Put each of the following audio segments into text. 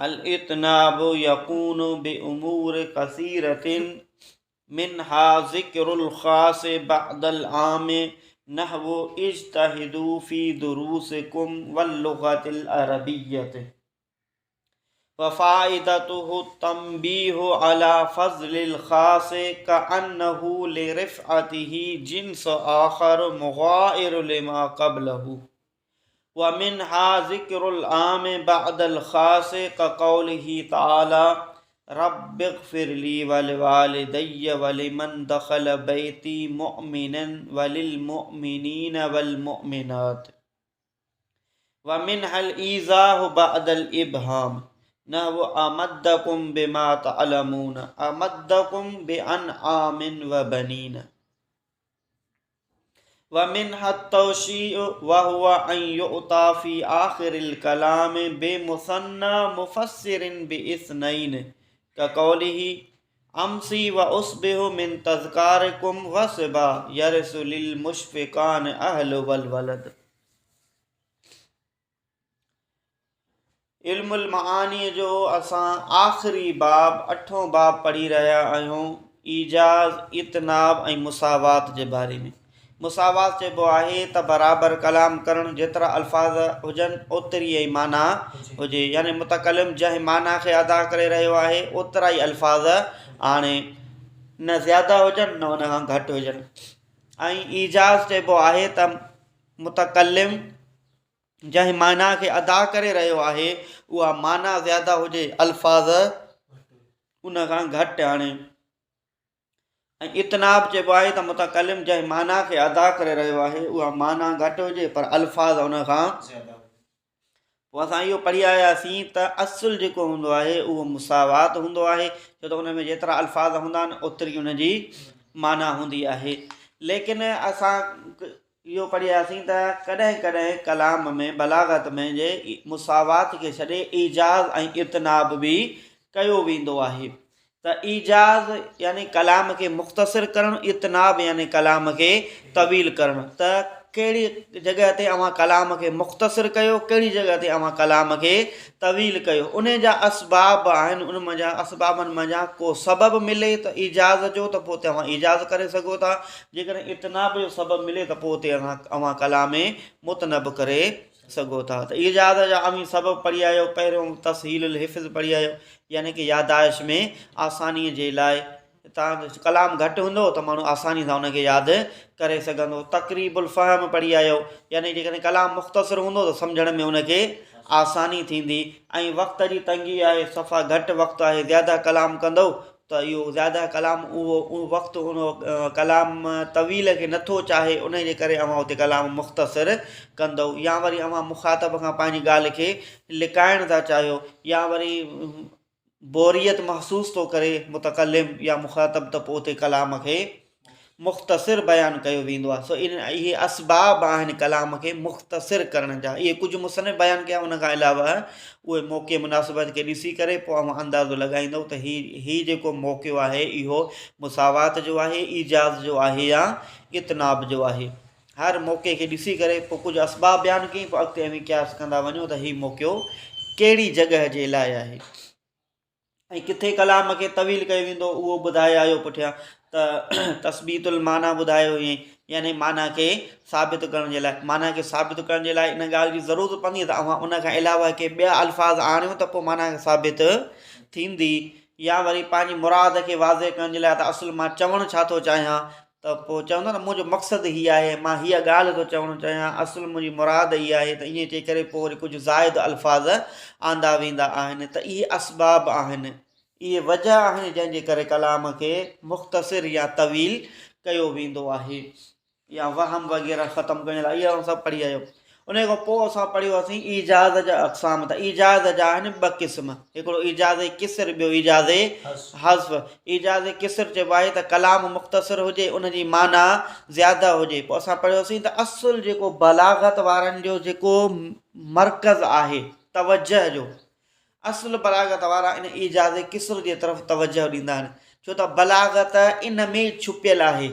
الاطناب یکون بامور کثیرۃ منها ذکر الخاص بعد العام نحو اجتہدوا فی دروسکم واللغۃ العربیۃ وفائدته التنبیہ علی فضل الخاص کأنہ لرفعته جنس آخر مغائر لما قبلہ ومنها ذکر العام بعد الخاص كقوله تعالی رب اغفر لی ولوالدی ولمن دخل بیتی مؤمنا وللمؤمنین والمؤمنات ومنها الإيذاء بعد الإبهام نحو أمدكم بما تعلمون أمدكم بأنعام وبنين ومنها التوشيع وهو أن يؤتى في آخر الكلام بمثنى مفسر باثنين كقوله أمسي وأصبح من تذكاركم غصبا يرث للمشفقان أهل والولد. علم المعانی جو اساں آخری باب 8 باب پڑھی رہیا آहियूं ایجاز اطناب ऐं مساوات जे बारे में. مساوات چइबो आहे त बराबरि कलाम करणु जेतिरा अल्फाज़ हुजनि ओतिरी ई माना हुजे, यानी मुतकलिम जंहिं माना खे अदा करे रहियो आहे ओतिरा ई अल्फाज़ आणे, न ज़्यादा हुजनि न उन खां घटि हुजनि. ऐं ईजाज़ चइबो आहे त मुतकलिम जंहिं माना खे अदा करे रहियो आहे उहा माना ज़्यादा हुजे, अल्फाज़ उन खां घटि आणे. ऐं इतनाब चइबो आहे त मुतकलिम जंहिं माना खे अदा करे रहियो आहे उहा माना घटि हुजे पर अल्फाज़ उन खां पोइ असां इहो पढ़ी आयासीं त असुलु जेको हूंदो आहे उहो मुसावात हूंदो आहे, छो त उन में जेतिरा अल्फाज़ हूंदा आहिनि ओतिरी उन जी माना हूंदी आहे. लेकिन असां इहो पढ़ी आयासीं त कॾहिं कॾहिं कलाम में बलागत में जे मुसावात खे छॾे ईजाज़ ऐं इतनाब बि कयो वेंदो आहे. त ईजाज़ यानी कलाम खे मुख़्तसिर करणु, इतनाब यानी कलाम खे तवील करणु. त कहिड़ी जॻह ते अव्हां कलाम खे मुख़्तसिर कयो, कहिड़ी जॻह ते अव्हां कलाम खे तवील कयो, उन जा असबाब आहिनि. उन मंझां असबाबनि मंझां को सबबु मिले त ईजाज़ जो त पोइ तव्हां ईजाज़ करे सघो था. जेकॾहिं इतनाब जो सबबु मिले त पोइ ते अव्हां कलाम मुतनब करे सघो था. त ईजाज़ जा अमी सबबु पढ़ी आहियो. पहिरियों तसहील हिफ़्ज़ पढ़ी आहियो, यानी कि यादाइश में आसानीअ जे लाइ तव्हां कलाम घटि हूंदो त माण्हू आसानी सां उनखे यादि करे सघंदो. तक़रीबुल फ़हम पढ़ी आहियो, यानी जेकॾहिं कलाम मुख़्तसिर हूंदो त सम्झण में उनखे आसानी थींदी. ऐं वक़्त जी तंगी आहे, सफ़ा घटि वक़्तु आहे, ज़्यादा कलाम कंदो त इहो ज़्यादा कलाम उहो वक़्तु उन कलाम तवील खे नथो चाहे, उन जे करे अव्हां उते कलाम मुख़्तसिर कंदो. या वरी अव्हां मुख़ातब खां पंहिंजी ॻाल्हि खे लिकाइण था चाहियो, या वरी बोरियत महसूस थो करे मुतकलिम या मुख़ातब, त पोइ उते कलाम खे मुख़्तसिर बयानु कयो वेंदो आहे. सो इहे असबाब आहिनि कलाम खे मुख़्तसिर करण जा. इहे कुझु मुसनिफ़ बयानु कया, उन खां अलावा उहे मौक़े मुनासिबत खे ॾिसी करे पोइ अव्हां अंदाज़ो लॻाईंदव त हीउ जेको मौक़ियो आहे इहो मुसावात जो आहे, ईजाज़ जो आहे या इतनाब जो आहे. हर मौक़े खे ॾिसी करे पोइ कुझु असबाब बयानु कई, पोइ अॻिते अवी क़यास कंदा वञो त हीउ मौक़ियो कहिड़ी जॻह जे लाइ आहे ऐं किथे कलाम खे तवील कयो वेंदो उहो ॿुधाए आयो पुठियां. त तस्बीतुल माना ॿुधायो हुई, यानी माना खे साबित करण जे लाइ. माना खे साबित करण जे लाइ इन ॻाल्हि जी ज़रूरत पवंदी त अव्हां उन खां अलावा के ॿिया अल्फाज़ आणियो त पोइ माना खे साबित थींदी. या वरी पंहिंजी मुराद खे वाज़े करण जे लाइ त असुलु मां चवणु छा थो चाहियां, त पोइ चवंदो न मुंहिंजो मक़सदु हीअ आहे, मां हीअ ॻाल्हि थो चवणु चाहियां, असुलु मुंहिंजी मुराद हीअ आहे. त ईअं चई करे पोइ वरी कुझु ज़ाइद अल्फाज़ आंदा वेंदा आहिनि. त इहे असबाब आहिनि, इहे वजह आहिनि जंहिंजे करे कलाम खे मुख़्तसिर या तवील कयो वेंदो आहे. या वहम वग़ैरह ख़तमु करण लाइ इहो सभु पढ़ी आहियो. उन खां पोइ असां पढ़ियोसीं ईजाज़ जा अक़साम. त ईजाज़ जा आहिनि 2 क़िस्म, हिकिड़ो ईजाज़ किसर, ॿियो ईजाज़ हज़्फ़. ईजाज़ किसर चइबो आहे त कलाम मुख़्तसिर हुजे, उनजी माना ज़्यादा हुजे. पोइ असां पढ़ियोसीं त असुलु जेको बलागत वारनि जो जेको मर्कज़ आहे तवजह जो, असुलु बलागत वारा इन ईजाज़ किसर जे तरफ़ तवजह ॾींदा आहिनि, छो त बलागत इन में छुपियल आहे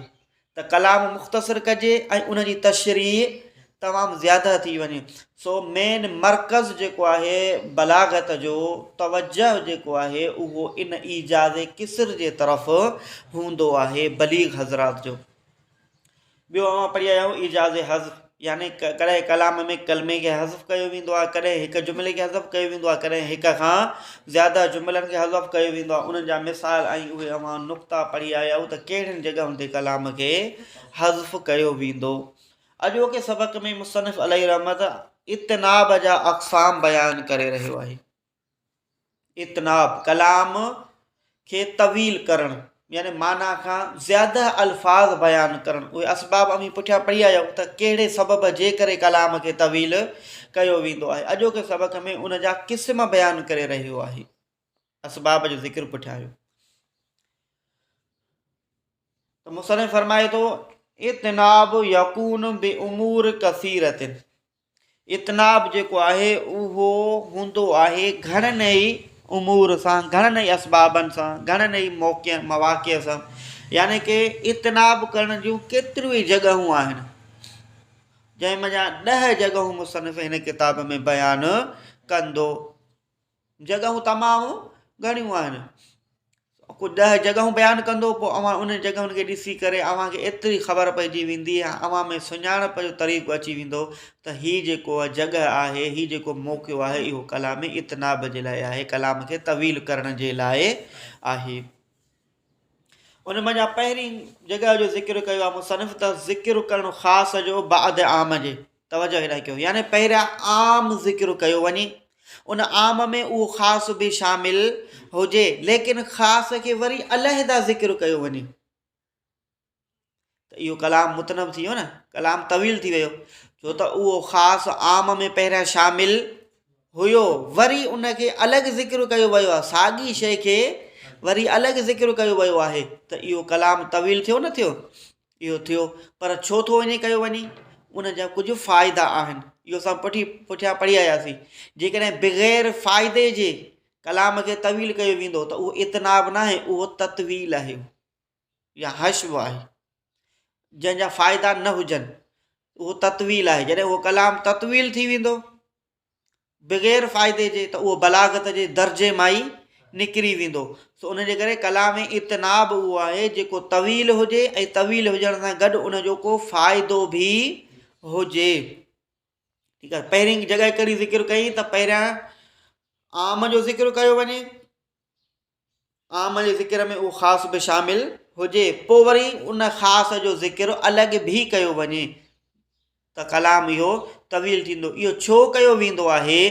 त कलाम मुख़्तसिर कजे ऐं उनजी तशरीह तमामु ज़्यादा थी वञे। सो मेन मर्कज़ जेको आहे बलागत जो, तवजह जेको आहे उहो इन ईजाज़ किसर जे तरफ़ हूंदो आहे बलीग हज़रात जो। ॿियो अवां पढ़ी आया आहियूं ईजाज़ हज़फ़, यानी कॾहिं कलाम में कलमे खे हज़फ़ कयो वेंदो आहे, कॾहिं हिकु जुमिले खे हज़फ़ कयो वेंदो आहे, कॾहिं हिक खां ज़्यादा जुमिलनि खे हज़फ़ कयो वेंदो आहे। उन्हनि जा मिसाल ऐं उहे अवां नुक़्ता पढ़ी आया आहियूं त कहिड़ियुनि जॻहियुनि ते कलाम खे हज़फ़ कयो वेंदो। अॼोके सबक़ में मुसनिफ़ अलैहि रहमत इतनाब जा अक़साम बयानु करे रहियो आहे। इतनाब कलाम खे तवील करणु, यानी माना खां ज़्यादा अल्फाज़ बयानु करणु। उहे असबाब अमी पुठियां पढ़ी आया आहियूं त कहिड़े सबब जे करे कलाम खे तवील कयो वेंदो आहे। अॼोके सबक़ में उन जा क़िस्म बयानु करे रहियो आहे, असबाब जो ज़िक्र पुठियां आयो। त मुसनिफ़ फरमाए थो इतनाब यकून बि उमूर कसीरतिन। इतनाब जेको आहे उहो हूंदो आहे घणनि ई उमूर सां, घणनि ई असबाबनि सां, घणनि ई मौक़े सां। यानी कि इतनाब करण जूं केतिरियूं ई जॻहियूं आहिनि, जंहिंमें 10 जॻहियूं मुसनिफ़ हिन किताब में बयानु कंदो। जॻहियूं तमामु घणियूं आहिनि, कुझु 10 जॻहियूं बयानु कंदो। पोइ अवां उन जॻहियुनि खे ॾिसी करे अव्हांखे एतिरी ख़बर पइजी वेंदी, अव्हां में सुञाणप जो तरीक़ो अची वेंदो त हीअ जेको जॻह आहे, हीअ जेको मौक़ियो आहे, इहो कलाम इतनाब जे लाइ आहे, कलाम खे तवील करण जे लाइ आहे। उन मां पहिरीं जॻह जो ज़िक्र कयो आहे मुसनिफ़ त ज़िक्र करणु ख़ासि जो बाद आम जे, तवजो हेॾा कयो, यानी पहिरियां आम ज़िक्र कयो वञे, उन आम में उहो ख़ासि बि शामिल हुजे, लेकिन ख़ासि खे वरी अलहदा ज़िक्र कयो वञे, त इहो कलाम मुतनब थी वियो न, कलाम तवील थी वियो। छो त उहो ख़ासि आम में पहिरियां शामिल हुयो, वरी उनखे अलॻि ज़िक्र कयो वियो आहे, साॻी शइ खे वरी अलॻि ज़िक्र कयो वियो आहे, त इहो कलाम तवील थियो न थियो, इहो थियो। पर छो थो वञे कयो वञे, उन जा कुझु फ़ाइदा आहिनि, इहो असां पुठियां पढ़ी आयासीं। जेकॾहिं बग़ैर फ़ाइदे जे कलाम खे तवील कयो वेंदो त उहो इतनाब न आहे, उहो ततवील आहे या हश्व आहे। जंहिंजा फ़ाइदा न हुजनि उहो ततवील आहे। जॾहिं उहो कलाम ततवील थी वेंदो बग़ैर फ़ाइदे जे, त उहो बलागत जे दर्जे मां ई निकिरी वेंदो। सो उन जे करे कलाम इतनाब उहो आहे जेको तवील हुजे, ऐं तवील हुजण सां गॾु उनजो को फ़ाइदो बि हुजे। ठीकु आहे, पहिरीं जॻह कहिड़ी ज़िक्र कई त पहिरियां आम जो ज़िक्र कयो वञे, आम जे ज़िक्र में उहो ख़ासि बि शामिल हुजे, पोइ वरी उन ख़ासि जो ज़िक्र अलॻि बि कयो वञे, त कलाम इहो तवील थींदो। इहो छो कयो वेंदो आहे,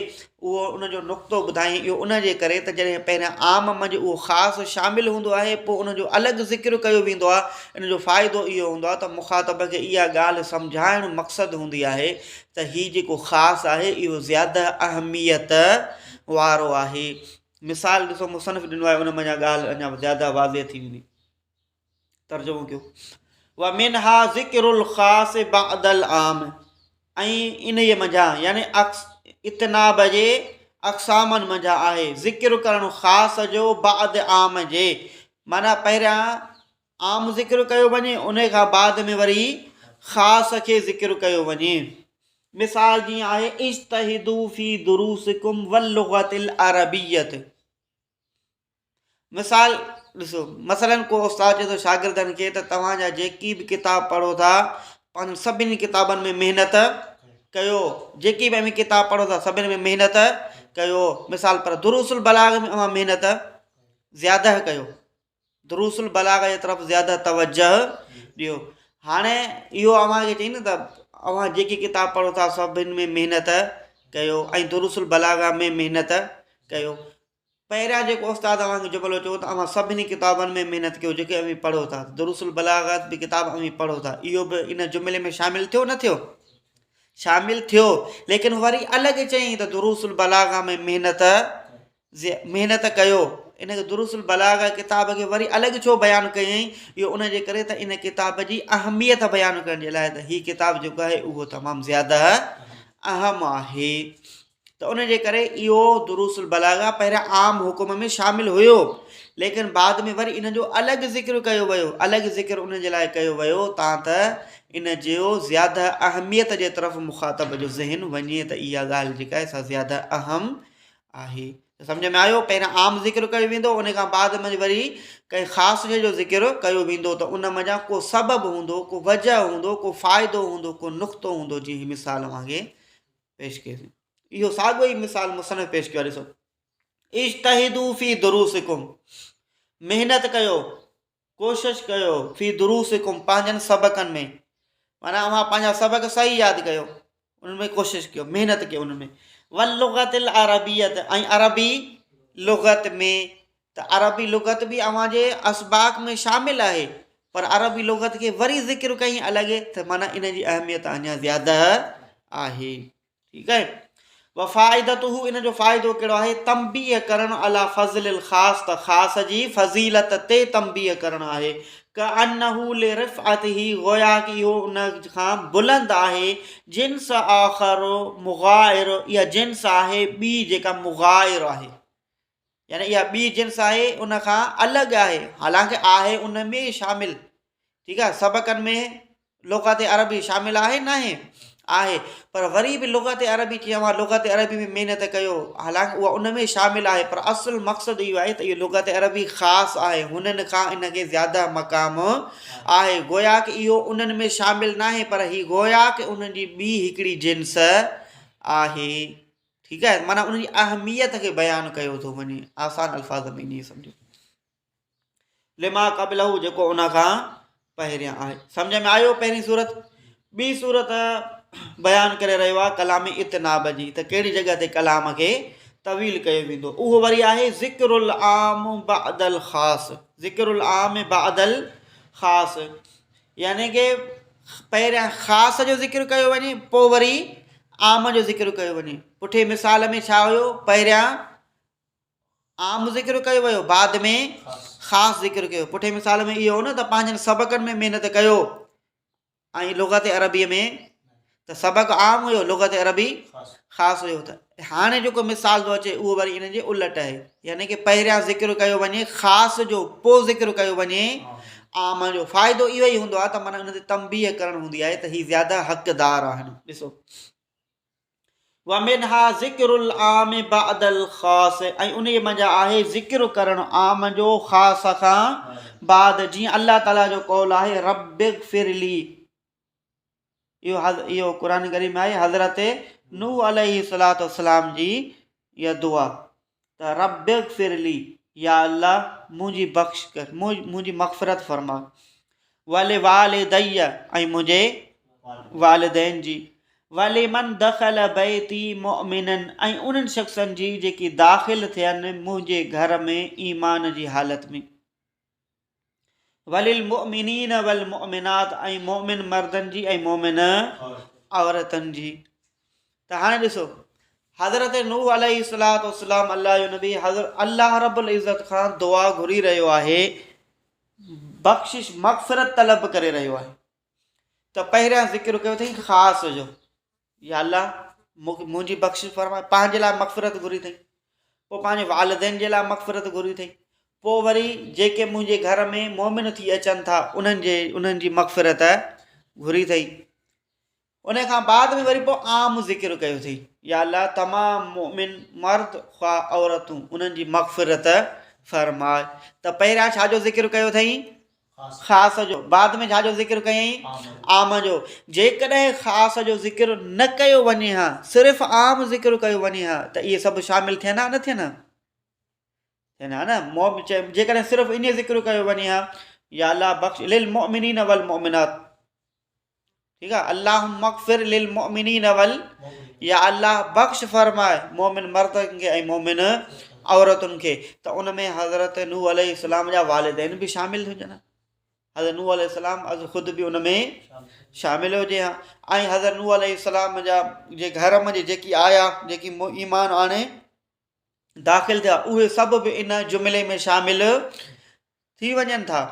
उहो उनजो नुक़्तो ॿुधाई। इहो उन जे करे त जॾहिं पहिरियां आम मंझि उहो ख़ासि शामिल हूंदो आहे, पोइ उनजो अलॻि ज़िक्र कयो वेंदो आहे। इन जो फ़ाइदो इहो हूंदो आहे त मुख़ातब खे इहा ॻाल्हि सम्झाइणु मक़सदु हूंदी आहे त हीअ जेको ख़ासि आहे इहो ज़्यादा अहमियत वारो आहे। मिसाल ॾिसो मुसनिफ़ ॾिनो आहे, उन मां ॻाल्हि अञा ज़्यादा वाज़े थी वेंदी। तर्जुमो कयो, व मिनहा ज़िक्रुल ख़ास बअदल आम, ऐं इन जे मंझां यानी इतनाब जे अक़सामनि मंझां आहे ज़िक्र करणु ख़ासि जो बाद आम जे, माना पहिरियां आम ज़िक्र कयो वञे, उन खां बाद में वरी ख़ासि खे ज़िक्र कयो वञे। मिसाल जीअं आहे इज्तहिदू फी दुरूसिकुम वल लुग़तिल अरबियत। मिसाल ॾिसो, मसलन को उस्ताद चए थो शागिर्दनि खे त तव्हांजा जेकी बि किताब पढ़ो था, पंहिंजनि सभिनी किताबनि में महिनत कयो, जेकी बि किताब पढ़ो था सभिनी में महिनत कयो। मिसाल पर दुरूसुल बलाग में अवां महिनत ज़्यादा कयो, दुरूसुल बलाग जे तरफ़ ज़्यादा तवजह ॾियो। हाणे इहो अव्हांखे चई न त अव्हां जेकी किताब पढ़ो था सभिनी में महिनत कयो ऐं दुरूसुल बलागा में महिनत कयो। पहिरियां जेको उस्ताद अव्हांखे जुमिलो चयो त अव्हां सभिनी किताबनि में महिनत कयो जेके अव्हीं पढ़ो था, दुरूसुल बलागत बि किताब अव्हीं पढ़ो था, इहो बि इन जुमिले में शामिलु थियो न थियो, शामिलु थियो। लेकिन वरी अलॻि चई त दुरूसुल बलागा में महिनत कयो। इन दुरूसुल बलागा किताब खे वरी अलॻि छो बयानु कयईं, इहो उन जे करे त इन किताब जी अहमियत बयानु करण जे लाइ, त हीअ किताब जेको आहे उहो तमामु ज़्यादा अहम आहे। त उन जे करे इहो दुरूसुल बलागा पहिरियां आम हुकुम में शामिल हुयो, लेकिन बाद में वरी इन जो अलॻि ज़िक्र कयो वियो, अलॻि ज़िक्र उन जे लाइ कयो वियो तां त इन जो ज़्यादा अहमियत जे तरफ़ मुखातब जो ज़हन वञे त इहा ॻाल्हि जेका आहे सा ज़्यादा अहम आहे। सम्झ में आयो? पहिरियां आम ज़िक्र कयो वेंदो, उन खां बाद में वरी कंहिं ख़ासि शइ जो ज़िक्र कयो वेंदो, त उन मञा को सबबु हूंदो, को वजह हूंदो, को फ़ाइदो हूंदो, को नुक़्तो हूंदो। जीअं ही मिसाल वांगुरु पेश कयोसीं, इहो साॻियो ई मिसाल मुसनफ़ पेश कयो। ॾिसो, इज्तहिदू फ़ी दुरूसिकुम, महिनत कयो, कोशिशि कयो, फ़ी दुरूसिकुम, पंहिंजनि सबक़नि में, माना अव्हां पंहिंजा सबक़ सही यादि कयो, उनमें कोशिशि कयो, महिनत कयो उनमें। वल लुग़तिल अरबियत, ऐं अरबी लुग़त में, त अरबी लुग़त बि अव्हां जे असबाक में शामिल आहे, पर अरबी लुग़त खे वरी ज़िक्र कई अलॻि, त माना इन जी अहमियत अञा ज़्यादा आहे। ठीकु आहे। वफ़ाइदतुहु, इन जो फ़ाइदो कहिड़ो आहे? तंबीह करणु अला फ़ज़लिल ख़ास, त ख़ास जी फ़ज़ीलत ते तंबीह करणु आहे। क अन्नहु लिरिफ़अतिही, गोया कि इहो उन खां बुलंद आहे। जिन्स आख़र मुग़ाइर, इहा जिन्स आहे ॿी जेका मुग़ाइर आहे, यानी इहा ॿी जिन्स आहे, उन खां अलॻि आहे, हालांकि आहे उन में शामिल। ठीकु आहे, सबक़नि में लुग़त अरबी शामिल आहे न आहे, पर वरी बि लुग़त अरबी चवां, लुग़त अरबी में महिनत कयो, हालांकि उहा उन में शामिल आहे, पर असुल मक़सदु इहो आहे त इहो लुग़त अरबी ख़ासि आहे, हुननि खां इनखे ज़्यादा मक़ाम आहे। गोया कि इहो उन्हनि में शामिल न आहे, पर ही गोया कि उन्हनि जी ॿी हिकिड़ी जिन्स आहे। ठीकु आहे, माना उनजी अहमियत खे बयानु कयो थो वञे, आसान अल्फाज़ में ईअं सम्झो। लिमा क़बलहु, जेको उन खां पहिरियां आहे। सम्झ में आयो? पहिरीं सूरत। ॿी सूरत बयानु करे रहियो आहे कलाम इतनाब जी, त कहिड़ी जॻह ते कलाम खे तवील कयो वेंदो। उहो वरी आहे ज़िक्रुल आम बअदल ख़ास, ज़िक्रुल आम बअदल ख़ास, यानी कि पहिरियां ख़ास जो ज़िक्र कयो वञे, पोइ वरी आम जो ज़िक्र कयो वञे। पुठे मिसाल में छा हुयो? पहिरियां आम ज़िक्र कयो वियो, बाद में ख़ासि ज़िक्र कयो। पुठे मिसाल में इहो हो न, त पंहिंजनि सबक़नि में महिनत कयो, ऐं लुग़त अरबीअ में त सबक़ आम हुयो, लुग़त अरबी ख़ासि हुयो। त हाणे जेको मिसाल थो अचे उहो वरी इन जे उलट आहे, यानी कि पहिरियां ज़िक्र कयो वञे ख़ासि जो, पोइ ज़िक्र कयो वञे आम जो। फ़ाइदो इहो ई हूंदो आहे त माना उन ते तंबीह करणु हूंदी आहे त ही ज़्यादा हक़दार आहिनि। ॾिसो, वमिनहा ज़िक्रुल आम बअदल ख़ास, ऐं उन जे मंझां आहे ज़िक्र करणु आम जो ख़ास खां बाद। जीअं अल्लाह ताला जो कौल आहे, रब्बिग़फिरली, इहो क़ुरान करीम में आहे, हज़रत नूह अलैहिस्सलातु वस्सलाम जी इहा दुआ, त रब्बिग़फिरली, या अल्लाह मुंहिंजी बख़्श कर, मुंहिंजी मग़फ़िरत फरमा। वले वालिदैया, ऐं मुंहिंजे वालिदैन जी। वले मन दख़ल बैती मुअमिनन, ऐं उन्हनि शख़्सनि जी जेकी दाख़िल थियनि मुंहिंजे घर में ईमान जी हालत में। वलिल मुअमिनीन वल मुअमिनात, ऐं मोमिन मर्दनि जी ऐं मोमिन औरतनि जी। त हाणे ॾिसो, हज़रत नूह अलैहिस्सलातु वस्सलाम, अल्लाह जो नबी, अल्लाह रब्बुल इज़्ज़त खां दुआ घुरी रहियो आहे, बख़्शिश मग़फ़िरत तलब करे रहियो आहे। त पहिरियां ज़िक्र कयो अथई ख़ासि जो, या अल्लाह मुंहिंजी बख़्शिश फरमाए, पंहिंजे लाइ मग़फ़िरत घुरी अथई, पोइ पंहिंजे वालिदैन जे लाइ मग़फ़िरत घुरी अथई, पोइ वरी जेके मुंहिंजे घर में मोमिन थी अचनि था उन्हनि जी मग़फ़िरत घुरी अथई। उन खां बाद में वरी पोइ आम ज़िक्र कयो अथई, या अल्लाह तमामु मोमिन मर्द ख़्वाह औरतूं उन्हनि जी मग़फ़िरत फरमाए। त पहिरियां छाजो ज़िक्र कयो अथई? ख़ासि जो। बाद में छाजो ज़िक्र कयईं? आम जो। जेकॾहिं ख़ासि जो ज़िक्र न कयो वञे हा, सिर्फ़ु आम ज़िक्र कयो वञे हा, त इहे सभु शामिल थियनि हा न थियनि हा? थियनि हा न। जेकॾहिं सिर्फ़ु इन ज़िक्र कयो वञे हा, या अल्लाह बख़्श लिल मुअमिनीन वल मुअमिनात, ठीकु आहे, अल्लाह मग़फ़िर लिल मुअमिनीन वल, या अल्लाह बख़्श फरमाए मोमिन मर्दनि खे ऐं मोमिन औरतुनि खे। त उन में हज़रत नूह अलैहिस्सलाम जा वालिदैन बि शामिल हुजनि, हज़रत नूह अलैहिस्सलाम ख़ुदि बि उन में शामिल हुजे हा, ऐं हज़रत नूह अलैहिस्सलाम जा जे घर में जेकी आया, जेकी ईमान आणे दाख़िल थिया, उहे सभु बि इन जुमिले में शामिल थी वञनि था।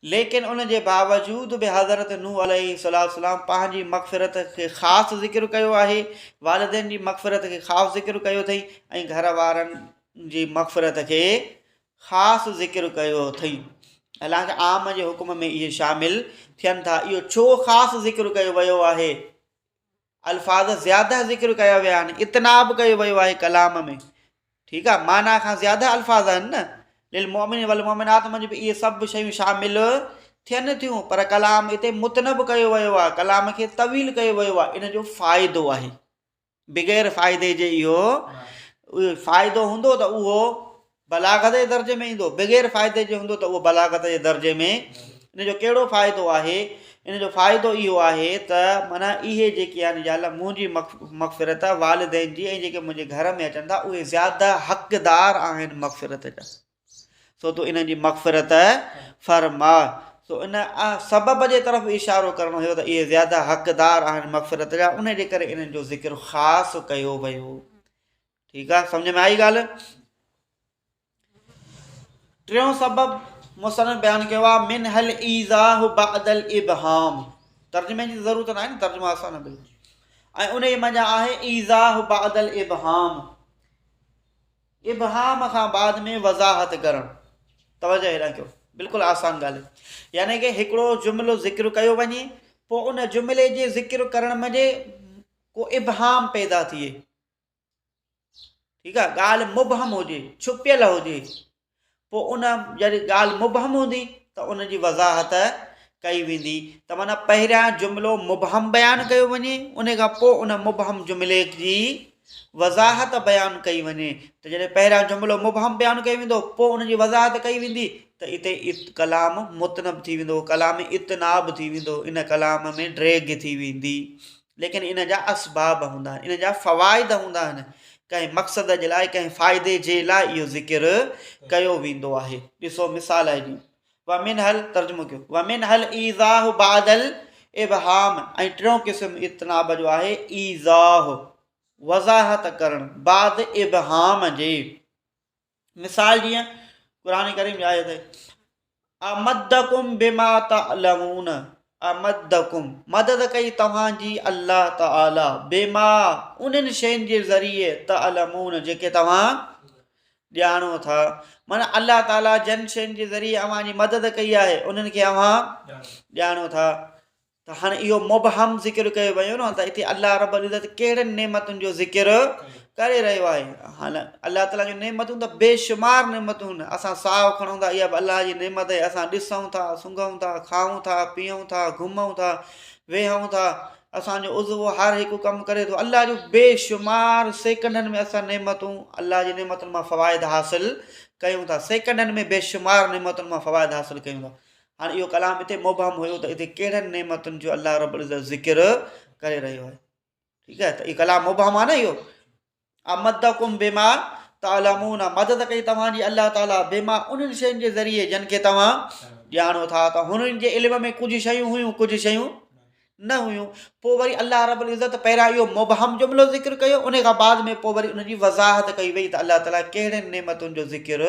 لیکن ان जे बावजूद बि हज़रत नूह अलैहिस्सलाम पंहिंजी मग़फ़िरत खे ख़ासि ज़िक्र कयो आहे, वालिदैन जी मग़फ़िरत खे ख़ासि ज़िक्र कयो अथई ऐं घर वारनि जी मग़फ़िरत खे ख़ासि ज़िक्र कयो अथई। हालांकि आम जे हुकुम में इहे शामिल थियनि था। इहो छो ख़ासि ज़िक्र कयो वियो आहे? अल्फाज़ ज़्यादा ज़िक्र कया विया आहिनि, इतनाब कयो वियो आहे कलाम में, ठीकु आहे, माना खां ज़्यादा अल्फाज़ आहिनि न। लिल मोमिन वल मोमिनात में बि इहे सभु शयूं शामिल थियनि थियूं, पर कलाम हिते मुतनब कयो वियो आहे, कलाम खे तवील कयो वियो आहे। इन जो फ़ाइदो आहे, बग़ैर फ़ाइदे जे इहो फ़ाइदो हूंदो त उहो बलागत जे दर्जे में ईंदो, बग़ैर फ़ाइदे जो हूंदो त उहो बलागत जे दर्जे में। इन जो कहिड़ो फ़ाइदो आहे? इन जो फ़ाइदो इहो आहे त माना इहे जेके आहिनि या अलाह मुंहिंजी मग़फ़िरत वालिदैन जी ऐं जेके मुंहिंजे घर में अचनि था उहे ज़्यादा हक़दार आहिनि मग़फ़िरत जा, सो तो इन्हनि जी मग़फ़िरत फरमा। सो इन सबब जे तरफ़ इशारो करणो हुयो त इहे ज़्यादा हक़दार आहिनि मग़फ़िरत जा, उन जे करे इन्हनि जो ज़िक्र ख़ासि कयो वियो। ठीकु आहे, सम्झ में आई ॻाल्हि? टियों सबब मुसन्निफ़ बयानु कयो आहे मिन हल ईज़ाहु बअदल इबहाम। तर्जुमे जी ज़रूरत न आहे न, तर्जुमा आसान आहे बिल्कुलु। ऐं उन जी मञा आहे ईज़ाहु बअदल इबहाम, इबहाम खां बाद में वज़ाहत करणु। तवजो हेॾा कयो, बिल्कुलु आसान ॻाल्हि आहे। यानी कि हिकिड़ो जुमिलो ज़िक्र कयो वञे, पोइ उन जुमिले जे ज़िक्र करण में को इबहाम पैदा थिए, ठीकु आहे, ॻाल्हि मुबहम हुजे, छुपियल हुजे, पोइ उन जॾहिं ॻाल्हि मुबहम हूंदी त उन जी वज़ाहत कई वेंदी। त माना पहिरियां जुमिलो मुबहम बयानु कयो वञे, उन खां पोइ उन मुबहम जुमिले जी वज़ाहत बयानु कई वञे। त जॾहिं पहिरियां जुमिलो मुबहम बयानु कयो वेंदो, पोइ उन जी वज़ाहत कई वेंदी, त हिते कलाम मुतनब थी वेंदो, कलाम इतनाब थी वेंदो, इन कलाम में ड्रैग थी वेंदी। लेकिन इन जा असबाब हूंदा आहिनि, इन जा फ़वाइद हूंदा आहिनि, कंहिं मक़सद जे लाइ, कंहिं फ़ाइदे जे लाइ इहो ज़िक्र कयो वेंदो आहे। ॾिसो मिसाल आहे जी, वमिन हल तर्जुमो कयो, वमिन हल ईज़ाहु बादल इबहाम। ऐं टियों क़िस्म इतनाब जो आहे ईज़ाह, वज़ाहत करणु बाद इबहाम जे। मिसाल जीअं क़ुरान करीम जी आयत है, अमद्दकुम बिमा तअलमून, अमद्दकुम मदद कई तव्हांजी अल्लाह ताला, बिमा उन्हनि शयुनि जे ज़रिए, तअलमून जेके तव्हां ॼाणो था। माना अल्लाह ताला जन शयुनि जे ज़रिए अव्हांजी मदद कई आहे, उन्हनि खे अव्हां ॼाणो था। त हाणे इहो मुबहम ज़िक्र कयो वियो न, त हिते अल्लाह रब्बुल इज़्ज़त कहिड़नि नेमतुनि जो ज़िक्र करे रहियो आहे। हाणे अल्लाह ताला जूं नेमतूं त बेशुमार नेमतूं आहिनि। असां साहु खणूं था, इहा बि अल्लाह जी नेमत आहे। असां ॾिसूं था, सूंघूं था, खाऊं था, पीऊं था, घुमूं था, वेहूं था, असांजो उज़वो हर हिकु कमु करे थो। अल्लाह जूं बेशुमार सेकंडनि में असां नेमतूं, अल्लाह जी नेमतुनि मां फ़वाइद हासिलु कयूं था, सेकंडनि में बेशुमार नेमतुनि मां फ़वाइद हासिलु कयूं था। हाणे इहो कलाम हिते मुबहम हुयो, त हिते कहिड़नि नेमतुनि जो अल्लाह रब्बुल इज़्ज़त ज़िक्र करे रहियो आहे। ठीकु आहे, त इहो कलाम मुबहम आहे न। इहो अमद्दकुम बिमा तअलमून, मदद कई तव्हांजी अल्लाह ताला, बिमा उन्हनि शयुनि जे ज़रिए जिन खे तव्हां ॼाणो था। त हुननि जे इल्म में कुझु शयूं हुयूं, कुझु शयूं न हुयूं। पोइ वरी अल्लाह रब्बुल इज़्ज़त पहिरियां इहो मुबहम जुमिलो ज़िक्र कयो, उन खां बाद में पोइ वरी उनजी वज़ाहत कई वई त अल्लाह ताला कहिड़े नेमतुनि जो ज़िक्र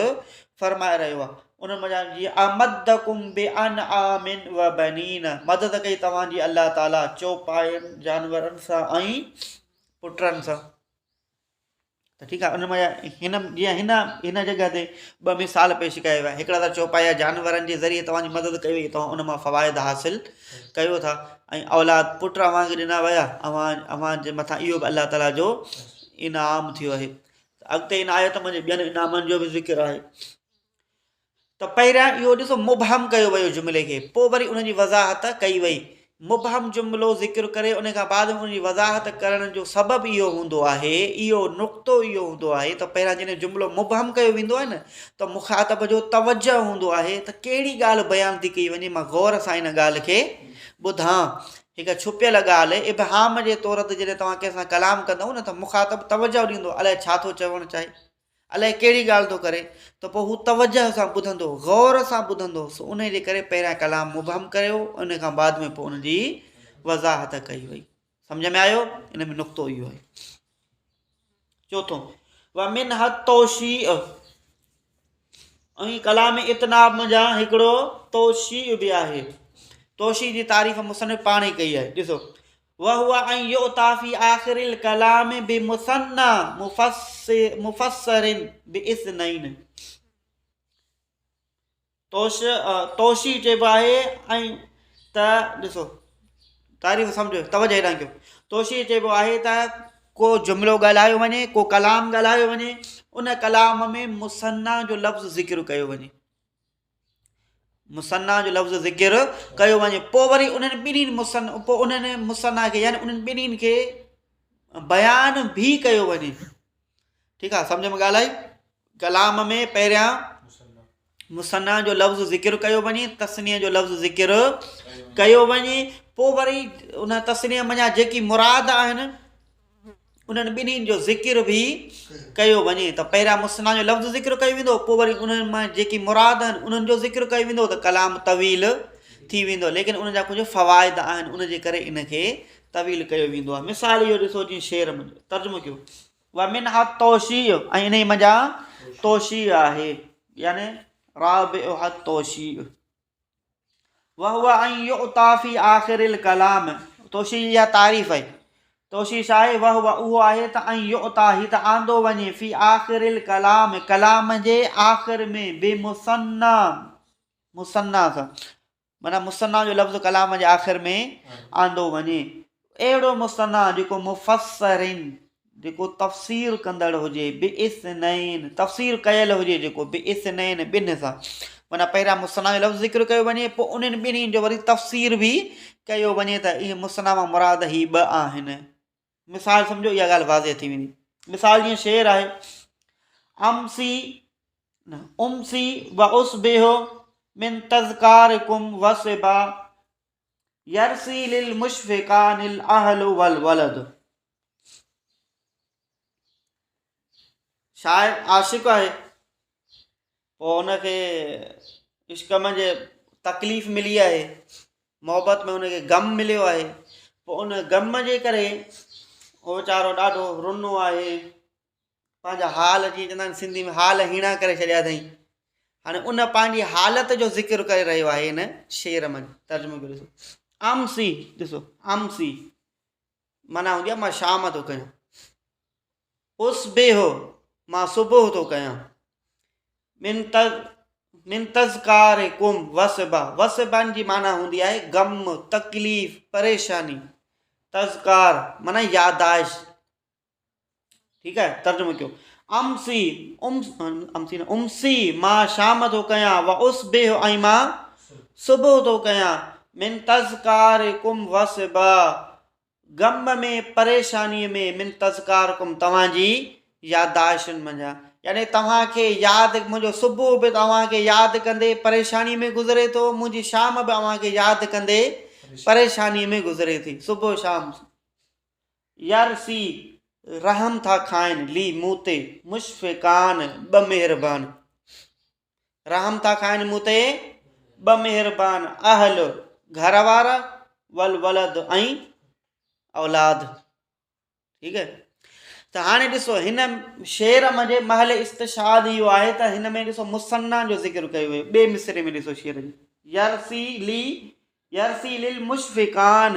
फरमाए रहियो आहे। उन मज़ा जीअं अमद्दकुम बिअनआमिन व बनीन, मदद कई तव्हांजी अल्लाह ताला चौपाइनि जानवरनि सां ऐं पुटनि सां। त ठीकु आहे, उन में हिन जीअं हिन जॻह ते ॿ मिसाल पेश कया विया। हिकिड़ा त चौपाया जानवरनि जे ज़रिए तव्हांजी मदद कई वई, तव्हां उन मां फ़वाइद हासिलु कयो था। ऐं औलाद पुट अव्हांखे ॾिना विया, अव्हांजे मथां इहो बि अल्लाह ताला जो इनाम थियो आहे। अॻिते इन आयत में ॿियनि इनामनि जो बि ज़िक्र आहे। त पहिरियां इहो ॾिसो मुबहम कयो वियो जुमिले खे, पोइ वरी उनजी वज़ाहत कई वई। मुबहम जुमिलो ज़िक्र करे उन खां बाद में उनजी वज़ाहत करण जो सबबु इहो हूंदो आहे, इहो नुक़्तो इहो हूंदो आहे त पहिरियां जॾहिं जुमिलो मुबहम कयो वेंदो आहे न, त मुख़ातब जो तवजो हूंदो आहे त कहिड़ी ॻाल्हि बयानु थी कई वञे, मां गौर सां इन ॻाल्हि खे ॿुधां। हिकु छुपियल ॻाल्हि इबहाम जे तौर ते जॾहिं तव्हां कंहिंसां कलाम कंदव न, त मुख़ातब तवजो ॾींदो, अलाए छा थो चवणु चाहे, अलाए कहिड़ी ॻाल्हि थो करे, त पोइ हू तवजह सां ॿुधंदो, गौर सां ॿुधंदो। उन जे करे पहिरियां कलाम मुबहम कयो, उन खां बाद में पोइ उनजी वज़ाहत कई वई। सम्झ में आयो? इन में नुक़्तो इहो आहे। चोथों, वमिन हद तौशीअ, ऐं कलाम इतनाब मंझां हिकिड़ो तोशी बि आहे। तोशी जी तारीफ़ मुसन्निफ़ पाण ई कई आहे। ॾिसो, वहुआ ऐं युअता फी आख़िरिल कलाम बि मुसन्ना मुफ़स्सिरिन बि इस्नैन। तोशी चइबो आहे ऐं त ॾिसो तारीफ़ सम्झो, तवजो हेॾां कयो। तोशी चइबो आहे त को जुमिलो ॻाल्हायो वञे, को कलाम ॻाल्हायो वञे, उन कलाम में मुसन्ना जो लफ़्ज़ ज़िक्र कयो वञे, मुसन्ना जो लफ़्ज़ ज़िक्र कयो वञे, पोइ वरी उन्हनि ॿिन्हिनि मुसन्ना खे यानी उन्हनि ॿिन्हिनि खे बयान भी कयो वञे। ठीकु आहे, सम्झ में ॻाल्हि आई। कलाम में पहिरियां मुसन्ना जो लफ़्ज़ ज़िक्र कयो वञे, तस्नीअ जो लफ़्ज़ ज़िक्र कयो वञे, पोइ वरी उन तस्नीअ मंझां जेकी मुराद आहिनि उन्हनि ॿिन्हिनि जो ज़िक्र बि कयो वञे। त पहिरियां मुसन्ना जो लफ़्ज़ ज़िक्र कयो वेंदो, पोइ वरी उन्हनि मां जेकी मुराद आहिनि उन्हनि जो ज़िक्र कयो वेंदो, त कलाम तवील थी वेंदो। लेकिन उन जा कुझु फ़वाइद आहिनि, उनजे करे इनखे तवील कयो वेंदो आहे। मिसाल इहो ॾिसो, जीअं शेर में तर्जुमो कयो, व मिनहा तोशी, ऐं इन मंझां तोशी आहे, यानी राबिउहा तोशी। वहुआ ऐं युअता फी आख़िरिल कलाम, तोशी इहा तारीफ़ आहे। तोशी छा आहे? वहुआ उहो आहे त ऐं युअता ही त आंदो वञे फी आख़िरिल कलाम, कलाम जे आख़िर में, बेमुसन्ना, मुसन्ना सां, माना मुसन्ना जो लफ़्ज़ कलाम जे आख़िर में आंदो वञे। अहिड़ो मुसन्ना जेको मुफ़स्सिरिन, जेको तफ़सीर कंदड़ हुजे, बि इस्नैन, तफ़सीर कयल हुजे, जेको बि इस्नैन, ॿिनि सां, माना पहिरियां मुसन्ना जो लफ़्ज़ ज़िक्र कयो वञे, पोइ उन्हनि ॿिन्हिनि जो वरी तफ़सीर बि कयो वञे त इहे मुसन्ना मां मुराद ही ॿ आहिनि। मिसाल सम्झो, इहा ॻाल्हि वाज़े थी वेंदी। मिसाल जीअं शेर आहे, उमसी व उसबिहो मिन तज़कारिकुम वसिबा यरसी लिल मुशफ़िकानिल अहलु वल वलद। शायर आशिक़ आहे, पोइ उनखे इश्क में तकलीफ़ मिली आहे, मोहबत में उनखे ग़म मिलियो आहे, पोइ उन ग़म जे करे उहो वीचारो ॾाढो रुनो आहे, पंहिंजा हाल, जीअं चवंदा आहिनि सिंधी में, हाल हीणा करे छॾिया अथई। हाणे उन पंहिंजी हालत जो ज़िक्र करे रहियो आहे इन शेर में। तर्जुमो ॾिसो, आमसी, ॾिसो आमसी माना हूंदी आहे मां शाम थो कयां, उसबिहो मां सुबुह थो कयां, मिन तज़कारिकुम वसिबा, वसिबनि जी माना हूंदी आहे ग़म, तकलीफ़, परेशानी। तज़कार माना यादाश्त। ठीकु आहे, तर्जुमो कयो, उमसी मां शाम थो कयां, व उसबिह ऐं मां सुबुह थो कयां, मिन तज़कारिकुम वसिबा, ग़म में, परेशानीअ में, मिन तज़कारिकुम तव्हांजी यादाश्तुनि मंझां, यानी तव्हांखे यादि, मुंहिंजो सुबुह बि तव्हांखे यादि कंदे परेशानी में गुज़रे थो, मुंहिंजी शाम बि तव्हांखे यादि कंदे परेशानीअ में गुज़रे थी, सुबुह शाम। यरसी रहम था खाइनि, ली मूं ते, मुशफ़िकान ॿ महिरबान, रहम था खाइनि मूं ते ॿ महिरबान, अहल घर वारा, वल वलद ऐं औलाद। ठीकु आहे, त हाणे ॾिसो हिन शेर में महल इस्तिशाद इहो आहे त हिन में ॾिसो मुसन्ना जो ज़िक्र कयो वियो। ॿिए मिसरे में ॾिसो शेर जो, यरसी लिल मुशफ़िकान,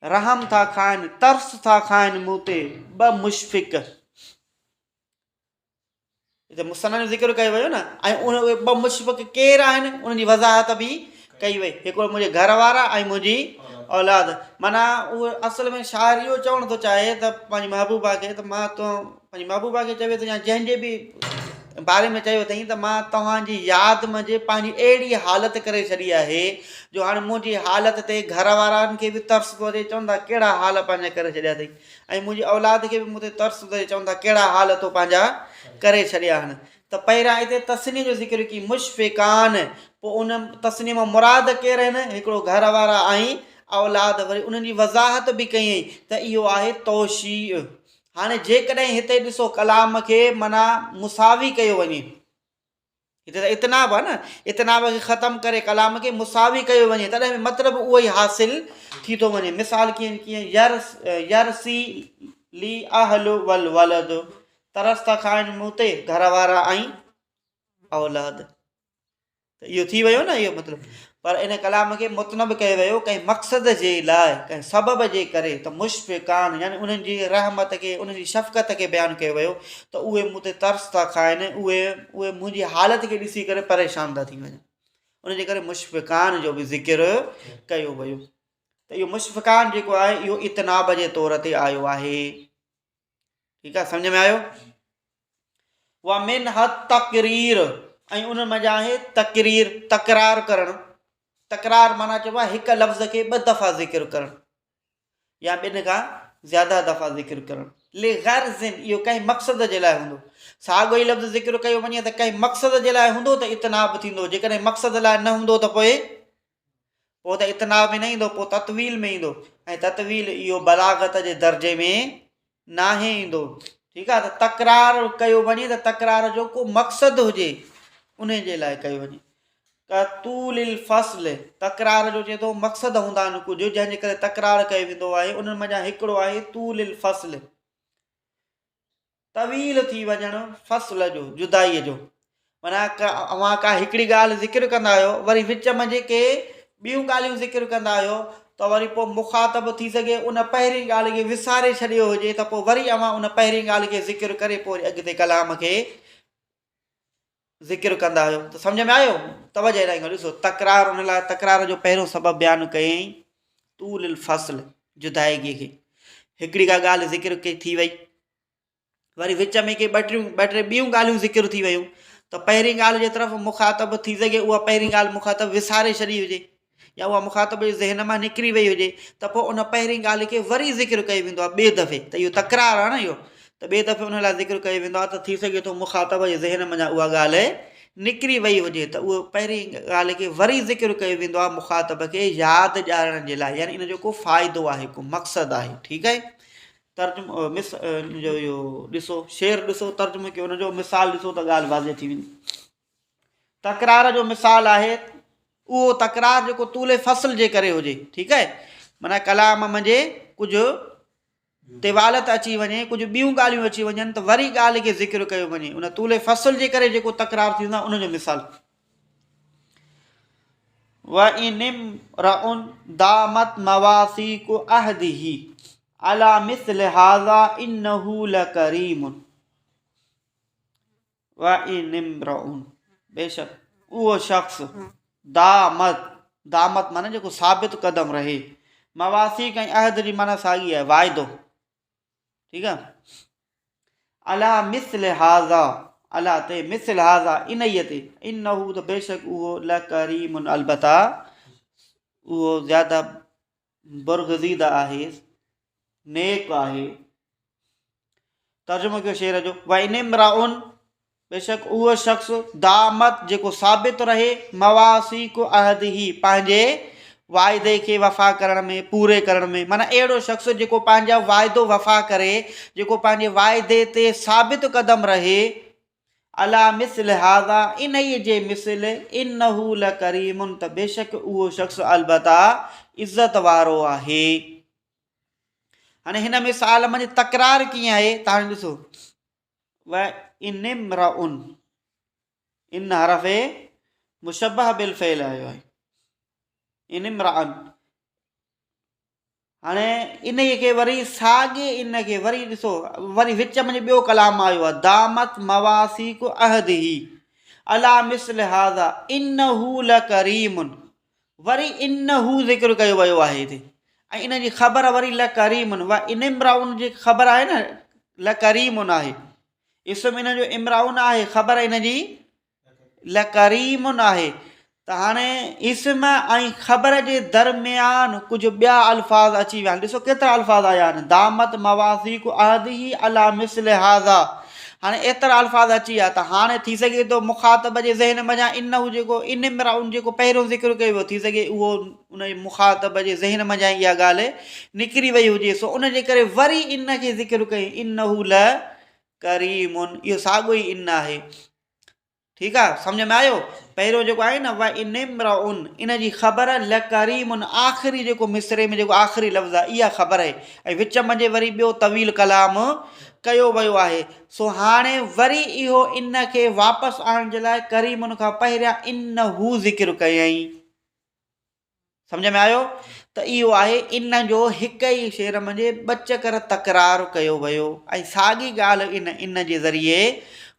रहम था खाइनि, तर्स था खाइनि मूं ते ॿ मुशफ़िक़, हिते मुसन्ना जो ज़िक्र कयो वियो न। ऐं उन उहे ॿ मुशफ़िक़ केरु आहिनि, उनजी वज़ाहत बि कई वई, हिकिड़ो मुंहिंजे घर वारा ऐं मुंहिंजी औलाद। माना उहो असल में शाइर इहो चवणु थो चाहे त पंहिंजी महबूबा खे, त मां तो पंहिंजी महबूबा खे चवे थो, या जंहिंजे बि बारे में चयो अथई, त मां तव्हांजी यादि में पंहिंजी अहिड़ी हालत करे छॾी आहे जो हाणे मुंहिंजी हालत ते घर वारनि खे बि तर्स थो अचे, चवंदा कहिड़ा हाल पंहिंजा करे छॾिया अथई, ऐं मुंहिंजी औलाद खे बि मूं ते तर्स थो अचे, चवंदा कहिड़ा हाल तो पंहिंजा करे छॾिया आहिनि। त पहिरियां हिते तस्नी जो ज़िक्र की मुशफ़िकान, पोइ उन तस्नी मां मुराद केरु आहिनि, हिकिड़ो घर वारा ऐं औलाद, वरी उन्हनि जी वज़ाहत बि कयईं त इहो आहे तोशी। हाणे जेकॾहिं हिते ॾिसो कलाम खे माना मुसावी कयो वञे, हिते त इतनाब आहे न, इतनाब खे ख़तमु करे कलाम खे मुसावी कयो वञे, तॾहिं मतिलबु उहो ई हासिल थी थो वञे। मिसाल कीअं यरसी ली अहल वल वलद, तरस था खाइनि मूं ते घर वारा ऐं औलाद। त इहो थी वियो न इहो मतिलबु। पर इन कलाम खे मुतनब कयो वियो कंहिं मक़सद जे लाइ, कंहिं सबब जे करे। त मुशफ़िक़ान यानी उन्हनि जी रहमत खे, उन्हनि जी शफ़क़त खे बयानु कयो वियो त उहे मूं ते तर्स था खाइनि, उहे मुंहिंजी हालत खे ॾिसी करे परेशान था थी वञनि। उनजे करे मुशफ़िक़ान जो बि ज़िक्र कयो वियो। त इहो मुशफ़िक़ान जेको आहे इहो इतनाब जे तौर ते आयो आहे। ठीकु आहे, सम्झ में आयो? व मिन हद तक़रीर, ऐं उन मज़ा आहे तक़रीर, तकरार करणु। तकरार माना चइबो आहे हिकु लफ़्ज़ खे ॿ दफ़ा ज़िक्र करणु या ॿिनि खां ज़्यादा दफ़ा ज़िक्र करणु। लिग़र्ज़िन, इहो कंहिं मक़सद जे लाइ हूंदो। साॻियो ई लफ़्ज़ ज़िक्र कयो वञे त कंहिं मक़सद जे लाइ हूंदो त इतनाब थींदो। जेकॾहिं मक़सद लाइ न हूंदो त पोइ त इतनाब में न ईंदो, पोइ ततवील में ईंदो। ऐं ततवील इहो बलागत जे दर्जे में नाहे ईंदो। ठीकु आहे, त तकरार कयो वञे त तकरार जो को मक़सदु हुजे उन जे लाइ कयो वञे। तूलिल फ़स्ल, तकरार जो चए थो मक़सदु हूंदा आहिनि कुझु जंहिंजे करे तकरार कयो वेंदो आहे। उन्हनि मञा हिकिड़ो आहे तूलिल फ़स्ल, तवील थी वञणु फ़स्ल जो, जुदाईअ जो। माना अव्हां का हिकिड़ी ॻाल्हि ज़िक्र कंदा आहियो, वरी विच में जेके ॿियूं ॻाल्हियूं ज़िक्र कंदा आहियो, त वरी पोइ मुख़ातब थी सघे उन पहिरीं ॻाल्हि खे विसारे छॾियो हुजे, त पोइ वरी अव्हां उन पहिरीं ॻाल्हि खे ज़िक्र करे पोइ अॻिते कलाम खे ज़िक्र कंदा आहियो। त सम्झ में आयो? तवजह ॾियो। ॾिसो, तकरार, उन लाइ तकरार जो पहिरियों सबबु बयानु कयईं तूलिल फ़स्ल, जुदाईअ खे। हिकिड़ी का ॻाल्हि ज़िक्र थी वई, वरी विच में के ॿ टे ॿियूं ॻाल्हियूं ज़िक्र थी वियूं, त पहिरीं ॻाल्हि जे तरफ़ मुख़ातब थी सघे उहा पहिरीं ॻाल्हि मुख़ातब विसारे छॾी हुजे या उहा मुख़ातब जे ज़हन मां निकिरी वई हुजे, त पोइ उन पहिरीं ॻाल्हि खे वरी ज़िक्र कयो वेंदो आहे ॿिए दफ़े। त इहो तकरार आहे न इहो। त ॿिए दफ़े उन लाइ ज़िक्र कयो वेंदो आहे। त थी सघे थो मुख़ातब जे ज़हन मां उहा ॻाल्हि निकिरी वई हुजे, त उहो पहिरीं ॻाल्हि खे वरी ज़िक्र कयो वेंदो आहे मुख़ातब खे यादि ॾियारण जे लाइ, यानी इन जो को फ़ाइदो आहे, को मक़सदु आहे। ठीकु आहे। तर्जुमो जो इहो ॾिसो, शेर ॾिसो तर्जुमो कयो, हुनजो मिसाल ॾिसो त ॻाल्हि वाज़े थी वेंदी। तकरार जो मिसाल आहे उहो तकरार जेको तूले फ़स्ल जे करे हुजे। ठीकु आहे, माना कलाम मंझि कुझु तिवालत अची वञे, कुझु ॿियूं ॻाल्हियूं अची वञनि, त वरी ॻाल्हि खे ज़िक्र कयो वञे। उन तूले फ़स्ल जे करे जेको तकरार थींदो आहे उनजो मिसाल। व इनिमरउन दामत मवासीक़ु अहदिही अला मिस्ल हाज़ा इन्नहु लकरीमुन। व इनिमरउन, बेशक उहो शख़्स, दामत माना जेको साबित कदम रहे, मवासीक़ ऐं अहद जी माना साॻी आहे, वाइदो। ठीकु आहे। अला मिस्ल हाज़ा, अला ते मिस्ल हाज़ा, इन्हीअ ते, इन्नहु त बेशक उहो लकरीमुन, अलबत्ता उहो ज़्यादा बुरग़ज़ीदा आहे, नेक आहे। तर्जुमो कयो शेर जो, व इनिमरउन, बेशक उहो शख़्स, दामत जेको साबित रहे, मवासीक़ु अहदिही, पंहिंजे वाइदे खे वफ़ा करण में, पूरे करण में। माना अहिड़ो शख़्स जेको पंहिंजा वाइदो वफ़ा करे, जेको पंहिंजे वाइदे ते साबित कदम रहे, अला मिस्ल हाज़ा, इन्हीअ जे मिसल, इन्नहु लकरीमुन, त बेशक उहो शख़्स अलबत्ता इज़त वारो आहे। हाणे हिन मिसाल में तकरार कीअं आहे त हाणे ॾिसो, व इनिमरउन, इन हरफ़े मुशब्बह बिल फ़इल आयो आहे, इनिमरअन। हाणे इन्हीअ खे वरी साॻे इन खे वरी ॾिसो, वरी विच में ॿियो कलाम आयो आहे, दामत मवासीक़ु अहदिही अला मिस्ल हाज़ा इन्नहु लकरीमुन, वरी इन्नहु ज़िक्र कयो वियो आहे हिते, ऐं इन जी ख़बर वरी लकरीमुन। व इनिमरउन जी ख़बर आहे न लकरीमुन आहे, इस्म इन जो इमराउन आहे, ख़बर इन जी लकरीमुन आहे। त हाणे इस्म ऐं ख़बर जे दरमियान कुझु ॿिया अल्फाज़ अची विया आहिनि। ॾिसो केतिरा अल्फाज़ आया आहिनि, दामत मवासीक़ु अहदिही अला मिस्ल हाज़ा। हाणे एतिरा अल्फाज़ अची विया, त हाणे थी सघे थो मुख़ातब जे ज़हन मञा इन्नहु जेको इनिमरउन जेको पहिरियों ज़िक्र कयो वियो, थी सघे उहो उन मुख़ातब जे ज़हन मञा इहा ॻाल्हि निकिरी वई हुजे, सो उन जे करे वरी इन खे ज़िक्र कई, इन्नहु लकरीमुन, इहो साॻियो ई इन आहे। ठीकु आहे, सम्झ में आयो? पहिरियों जेको आहे न, व इनिमरउन, इन जी ख़बर लकरीमुन, आख़िरी जेको मिसरे में जेको आख़िरी लफ़्ज़ आहे इहा ख़बर आहे, ऐं विच में वरी ॿियो तवील कलाम कयो वियो आहे। सो हाणे वरी इहो इन खे वापसि आणण जे लाइ करीम उन खां पहिरियां इन हू ज़िक्र कयईं। सम्झ में आयो? त इहो आहे इन जो हिकु ई शेर मंझि ॿ चकर तकरार कयो वियो ऐं साॻी ॻाल्हि इन जे ज़रिए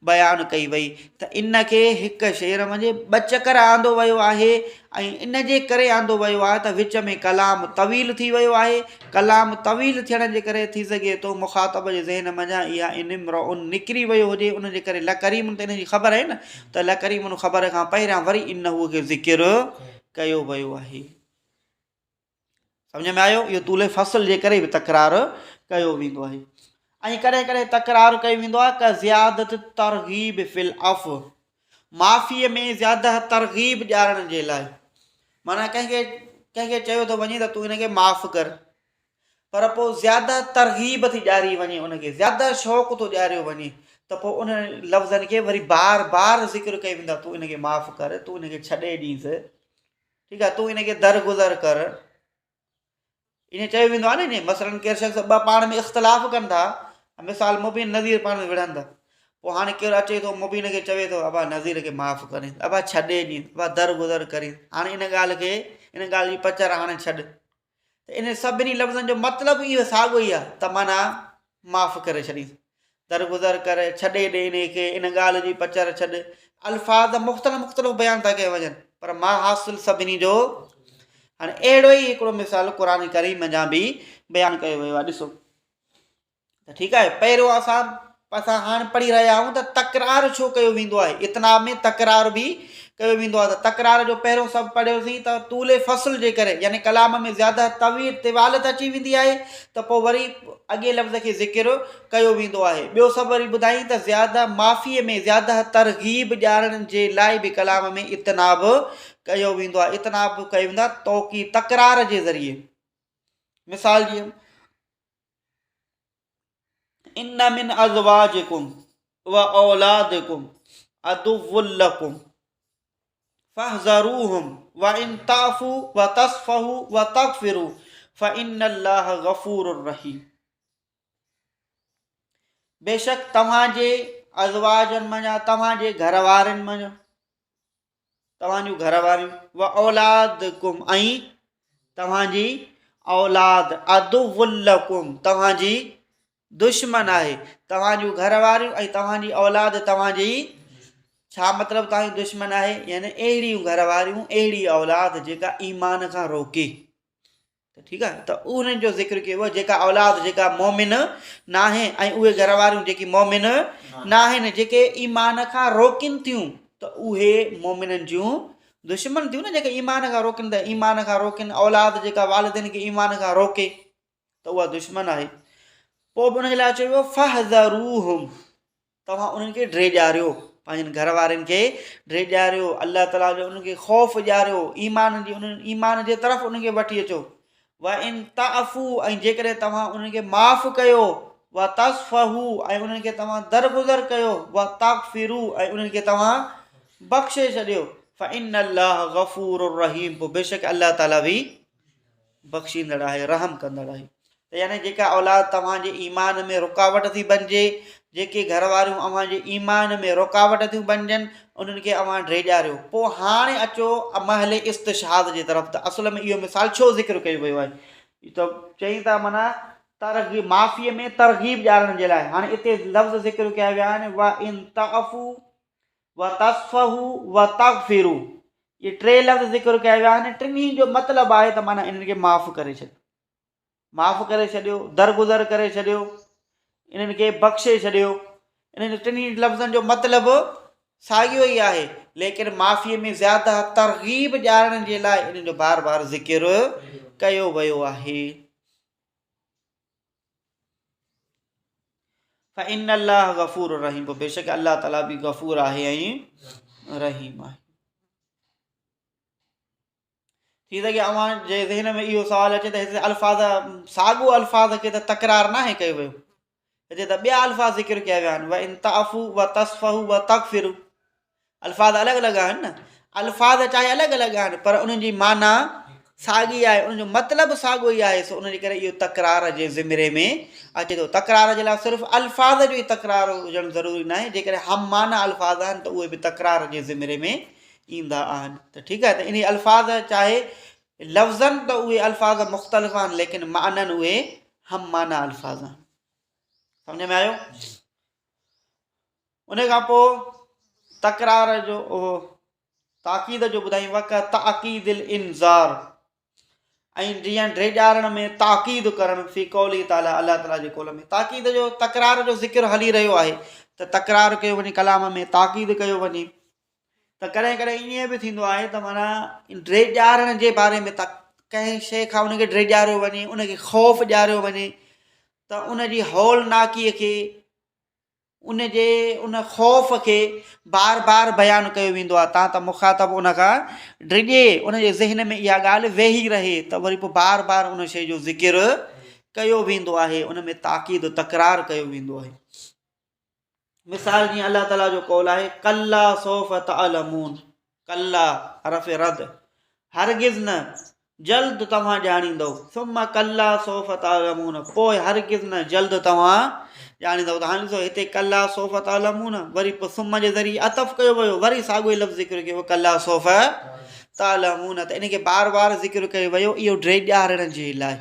बयानु कई वई त इन खे हिकु शेर मंझि ॿ चकर आंदो वियो आहे ऐं इन जे करे आंदो वियो आहे त विच में कलाम तवील थी वियो आहे। कलाम तवील थियण जे करे थी सघे थो मुखातब जे ज़हन मंझां इहा इनिमरुन निकिरी वियो हुजे, उन जे करे लकरीम त इन जी ख़बर आहे न, त लकरीम उन ख़बर खां पहिरियां वरी इन हू खे ज़िक्र कयो वियो आहे। सम्झ में आयो? इहो तूले फ़सल जे करे बि तकरार कयो वेंदो आहे। ऐं कॾहिं कॾहिं तकरार कयो वेंदो आहे का ज़ियादत तरग़ीब फिल अफ़, माफ़ीअ में ज़्यादा तरग़ीब ॾियारण जे लाइ। माना कंहिंखे चयो थो वञे त तूं हिनखे माफ़ु कर, पर पोइ ज़्यादा तरग़ीब थी ॾियारी वञे, उनखे ज़्यादा शौक़ु थो ॾियारियो वञे, त पोइ उन लफ़्ज़नि खे वरी बार बार ज़िक्र कयो वेंदो आहे। तूं हिनखे माफ़ु कर, तूं हिनखे छॾे ॾींसि, ठीकु आहे, तूं हिनखे दरगुज़र कर। इन चयो वेंदो आहे न। इन मसलन केरु शख़्स ॿ पाण में इख़्तिलाफ़ कनि था, मिसाल मुबीन नज़ीर पाण में विढ़नि था, पोइ हाणे केरु अचे थो मुबीन खे चवे थो अबा नज़ीर खे माफ़ु करे, अबा छॾे ॾींहुं, अबा दरगुज़र करे। हाणे इन ॻाल्हि जी पचर हाणे छॾ, त इन सभिनी लफ़्ज़नि जो मतिलबु इहो साॻियो ई आहे त माना माफ़ु करे छॾीसि, दरगुज़र करे, छॾे ॾे इन खे, इन ॻाल्हि जी पचर छॾ। अल्फाज़ मुख़्तलिफ़ बयानु था कया वञनि, पर मां हासिल सभिनी जो हाणे अहिड़ो ई हिकिड़ो मिसाल क़ुरान करीम मंझां बि बयानु कयो वियो आहे। ॾिसो त ठीकु आहे, पहिरियों असां हाणे पढ़ी रहिया आहियूं त तकरार छो कयो वेंदो आहे, इतनाब में तकरार बि कयो वेंदो आहे। त तकरार जो पहिरियों सभु पढ़ियोसीं त तूले फ़सल जे करे, यानी कलाम में ज़्यादा तिवालत अची वेंदी आहे, त पोइ वरी अॻे लफ़्ज़ खे ज़िक्र कयो वेंदो आहे। ॿियो सभु वरी ॿुधाई त ज़्यादा माफ़ीअ में ज़्यादा तरग़ीब ॾियारण जे लाइ बि कलाम में इतनाब कयो वेंदो आहे। इतनाब कयो वेंदो आहे तौकी तकरार जे ज़रिए। मिसाल जीअं इन मिन अज़वाजिकुम व औलादिकुम अदुव्वुल लकुम फ़हज़रूहुम व इन ताफ़ू व तस्फ़हू व तग़फ़िरू फ़इन्नल्लाह गफ़ूरुर रहीम। बेशक तव्हांजे अज़वाजनि मंझां, तव्हांजे घर वारनि मंझां, तव्हांजूं घर वारियूं, व औलादकुम ऐं तव्हांजी औलाद, अदुव्वुल लकुम तव्हांजी दुश्मन आहे। तव्हांजूं घर वारियूं ऐं तव्हांजी औलाद तव्हांजी छा मतिलबु तव्हांजी दुश्मन आहे, यानी अहिड़ियूं घर वारियूं, अहिड़ी औलाद जेका ईमान खां रोके। ठीकु आहे, त उन्हनि जो ज़िक्र कयो आहे, जेका औलाद जेका मोमिन न आहे, ऐं उहे घर वारियूं जेकी मोमिन न आहिनि, जेके ईमान खां रोकिन थियूं, त उहे मोमिननि जूं दुश्मन थियूं न, जेके ईमान खां रोकिन त ईमान खां रोकिन। औलाद जेका वालिदिन खे ईमान खां रोके त उहा दुश्मन आहे। पोइ बि उनजे लाइ चयो फ़हज़रूहुम, तव्हां उन्हनि खे ड्रेॼारियो, पंहिंजनि घर वारनि खे ड्रेॼारियो, अलाह ताला जो उनखे ख़ौफ़ ॾियारियो, ईमान जे तरफ़ उनखे वठी अचो। व इन ताफ़ू, ऐं जेकॾहिं तव्हां उन्हनि खे माफ़ु कयो, व तस्फ़हू, ऐं उन्हनि खे तव्हां दरगुज़र कयो, व तग़फ़िरू, ऐं उन्हनि खे तव्हां बख़्शे छॾियो, फ़इन्नल्लाह गफ़ूरुर रहीम, पोइ बेशक अलाह ताला बि बख़्शींदड़ आहे, रहम कंदड़ आहे। त यानी जेका औलाद तव्हांजे ईमान में रुकावट थी बणिजे, जेके घर वारियूं अव्हांजे ईमान में रुकावट थियूं बणिजनि, उन्हनि खे अव्हां ड्रेॼारियो। पोइ हाणे अचो महल इस्तिशहाद जे तरफ़। त असुल में इहो मिसाल छो ज़िक्र कयो वियो आहे, त चई था माना तरग़ीब, माफ़ीअ में तरग़ीब ॾियारण जे लाइ। हाणे हिते लफ़्ज़ ज़िक्र कया विया आहिनि, व इन ताफ़ू व तस्फ़हू व तग़फ़िरू, इहे टे लफ़्ज़ ज़िक्र कया विया आहिनि। टिनी जो मतिलबु आहे त माना इन्हनि खे माफ़ु करे छॾियो, माफ़ु करे छॾियो, दरगुज़र करे छॾियो, इन्हनि खे बख़्शे छॾियो। इन्हनि टिनी लफ़्ज़नि जो मतिलबु साॻियो ई आहे, लेकिन माफ़ीअ में ज़्यादा तरग़ीब ॾियारण जे लाइ इन्हनि जो बार बार ज़िक्र कयो वियो आहे। फ़इन्नल्लाह गफ़ूरुर रहीम, पोइ बेशक अलाह ताला बि गफ़ूर आहे ऐं रहीम आहे। थी सघे अव्हां जे ज़हन में इहो सुवालु अचे त हिते अल्फाज़ साॻियो अल्फाज़ खे त तकरार नाहे कयो वियो, हिते त ॿिया अल्फाज़ ज़िक्र कया विया आहिनि, व इन ताफ़ू व तस्फ़हू व तग़फ़िरू। अल्फाज़ अलॻि अलॻि आहिनि न, अल्फाज़ चाहे अलॻि अलॻि आहिनि, पर उन्हनि जी माना साॻी आहे, उनजो मतिलबु साॻियो ई आहे, सो उनजे करे इहो तकरार जे ज़िमरे में अचे थो। तकरार जे लाइ सिर्फ़ु अल्फाज़ जो ई तकरार हुजणु ज़रूरी न आहे, जेकॾहिं हम माना अल्फाज़ आहिनि त उहे बि तकरार जे ज़िमरे में ईंदा आहिनि। त ठीकु आहे, त इन अल्फाज़ चाहे लफ़्ज़नि त उहे अल्फाज़ मुख़्तलिफ़ आहिनि, लेकिन माननि उहे हम माना अल्फाज़ आहिनि। सम्झ में आयो? उन खां पोइ तकरार जो ताक़ीद जो ॿुधाई वक़्त ताक़ीदिल इंज़ार, ऐं जीअं ड्रेॼारण में ताक़ीद करणु फी क़ौली ताला, अलाह ताला जे क़ौल में ताक़ीद जो तकरार जो ज़िक्र हली रहियो आहे, त तकरार कयो वञे, कलाम में ताक़ीद कयो वञे। त कॾहिं कॾहिं ईअं बि थींदो आहे त माना ड्रेॼारण जे बारे में कंहिं शइ खां उनखे ड्रेॼारियो वञे, उनखे ख़ौफ़ ॾियारियो वञे, त उनजी हौलनाकीअ खे, उन ख़ौफ़ खे बार बार बयानु कयो वेंदो आहे, त मुखातब उनखां ड्रिॼे, उनजे ज़हन में इहा ॻाल्हि वेही रहे, त वरी पोइ बार बार उन शइ जो ज़िक्र कयो वेंदो आहे, उन में ताक़ीद तकरार कयो वेंदो आहे। मिसाल जीअं अलाह ताला जो कौल आहे, कल्ला सौफ़ तअलमून, कल्ला हरफ़ रद, हरगिज़ न, जल्द तव्हां ॼाणींदव, सुम्मा कल्ला सौफ़ तअलमून, पोइ हरगिज़ न, जल्द तव्हां ॼाणींदव। त हाणे ॾिसो हिते कल्ला सौफ़ तअलमून, वरी पोइ सुम जे ज़रिए अतफ़ कयो वियो, वरी साॻियो ई लफ़्ज़ ज़िक्र कयो, कल्ला सौफ़ तअलमून, त इनखे बार बार ज़िक्र कयो वियो, इहो ड्रेॼारण जे लाइ,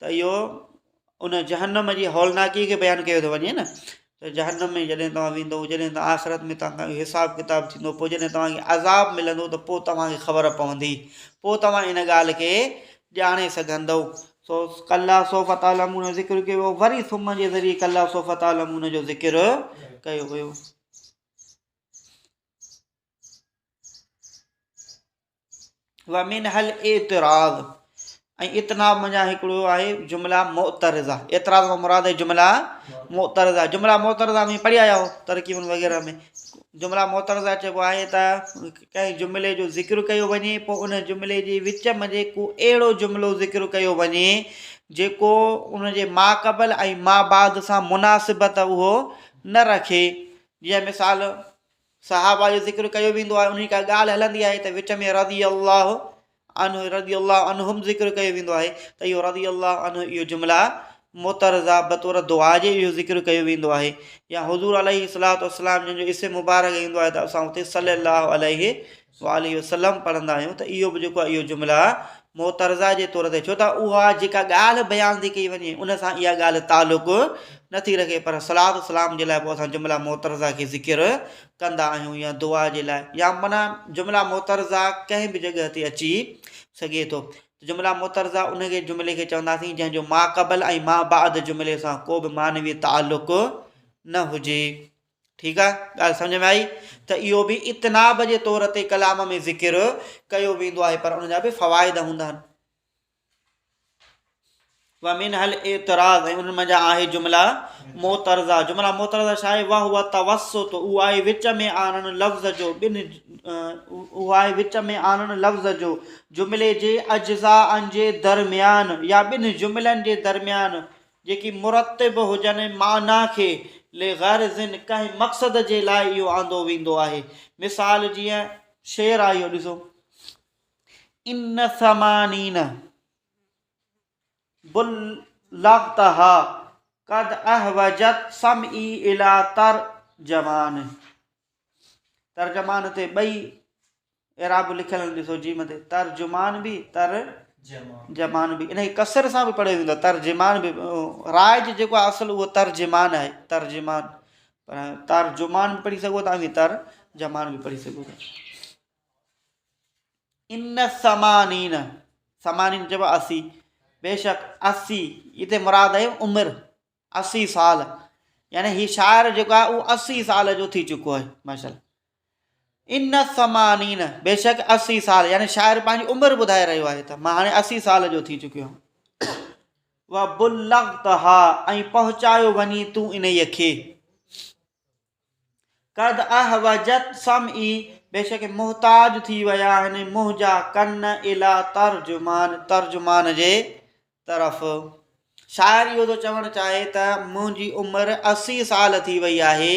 त इहो उन जहन्नम जी हौलनाकीअ खे बयानु कयो थो वञे न। त जहन्नम में जॾहिं तव्हां वेंदो, जॾहिं तव्हां आख़िरत में तव्हां हिसाब किताब थींदो, पोइ जॾहिं तव्हांखे अज़ाब मिलंदो, त पोइ तव्हांखे ख़बर पवंदी, पोइ तव्हां इन ॻाल्हि खे ॼाणे सघंदव। सो कल्ला सौफ़ तअलमून जो ज़िक्र कयो, वरी सुम जे ज़रिए कल्ला सौफ़ तअलमून जो ज़िक्र कयो वियो। व मिनहल एतिराज़, ऐं इतनाब मञा हिकिड़ो आहे जुमिला मोतरज़ा, एतिराज़ खां मुराद आहे जुमिला मोतरज़ा। जुमिला मोतरज़ा में पढ़ी आया हो तरकीबनि वग़ैरह में, जुमिला मोतरज़ा चइबो आहे त कंहिं जुमिले जो ज़िक्र कयो वञे, पोइ उन जुमिले जे विच में जेको अहिड़ो जुमिलो ज़िक्र कयो वञे जेको उनजे माक़बल ऐं माबाद सां मुनासिबत उहो न रखे। जीअं मिसाल सहाबा जो ज़िक्र कयो वेंदो आहे, उन का ॻाल्हि हलंदी आहे त विच में रज़ी अल्लाह अनहु, रज़ी अल्लाह अनहुम ज़िक्र कयो वेंदो आहे, त इहो रज़ी अल्लाह अनहु इहो जुमिला मोतरज़ा बतौर दुआ जे इहो ज़िक्र कयो वेंदो आहे। या हुज़ूर अलैहिस्सलातु वस्सलाम जंहिंजो इस्म मुबारक ईंदो आहे, त असां हुते सल्लल्लाहु अलैहि वसल्लम पढ़ंदा आहियूं, त इहो बि जेको आहे इहो जुमिला मोतरज़ा जे तौर ते, छो त उहा जेका ॻाल्हि बयानु थी कई वञे उन सां इहा ॻाल्हि तालुक़ नथी रखे, पर सलात सलाम जे लाइ पोइ असां जुमिला मोतरज़ा खे ज़िक्र कंदा आहियूं, या दुआ जे लाइ, या माना जुमिला मोतरज़ा कंहिं बि जॻह ते अची सघे थो। जुमिला मोतरज़ा उनखे जुमिले खे चवंदासीं जंहिंजो माक़बल ऐं माबाद जुमिले सां को बि मानवी तालुक़ न हुजे। ठीकु आहे, ॻाल्हि सम्झ में आई? त इहो बि इतनाब जे तौर ते कलाम में ज़िक्र कयो वेंदो आहे, पर उनजा बि फ़वाइद हूंदा आहिनि। व मिनहल एतिराज़, ऐं उन मंझां आहे जुमिला मोतरज़ा। जुमिला मोतरज़ा छा आहे? वाह उहा तवसुत, उहा आहे विच में आणणु लफ़्ज़ जो, उहा आहे विच में आणणु लफ़्ज़ जो जुमिले जे अज्ज़ाअनि जे दरमियान, या ॿिनि जुमिलनि जे दरमियान जेकी मुरतिब हुजनि माना खे, ले ग़र्ज़िन, कंहिं मक़सद जे लाइ इहो आंदो वेंदो आहे। मिसाल जीअं शेर आहे, इहो ॾिसो, इन समानीन बुल्लग़्तहा क़द अहवजत समई इला तर्जमान, तर्जमान ते ॿई एराब लिखियल ॾिसो जी मथे, तर्जुमान बि तर्जमान बि, इनखे कसर सां बि पढ़ियो वेंदो आहे, तर्जुमान बि। राइज जेको आहे असुल उहो तर्जुमान आहे, तर्जुमान, पर तर्जुमान बि पढ़ी सघो था, ऐं तर्जमान बि पढ़ी सघो था। इन समानीन, समानीन चइबो आहे 80, बेशक 80, हिते मुराद आहे उमिरि, 80 साल, यानी हीउ शाइर जेको आहे उहो 80 साल जो थी चुको आहे। माशाल्लाह, इन समानीन, बेशक 80 साल, यानी शाइर पंहिंजी उमिरि ॿुधाए रहियो आहे, त मां हाणे 80 साल जो थी चुकियो आहियां। व बुल्लग़्तहा, ऐं पहुचायो वञी तूं इन्हीअ खे, क़द अहवजत समई, बेशक मुहताज थी विया आहिनि मुंहिंजा कन, इला तर्जुमान, तर्जुमान जे तरफ़। शाइर इहो थो चवणु चाहे त मुंहिंजी उमिरि 80 साल थी वई आहे,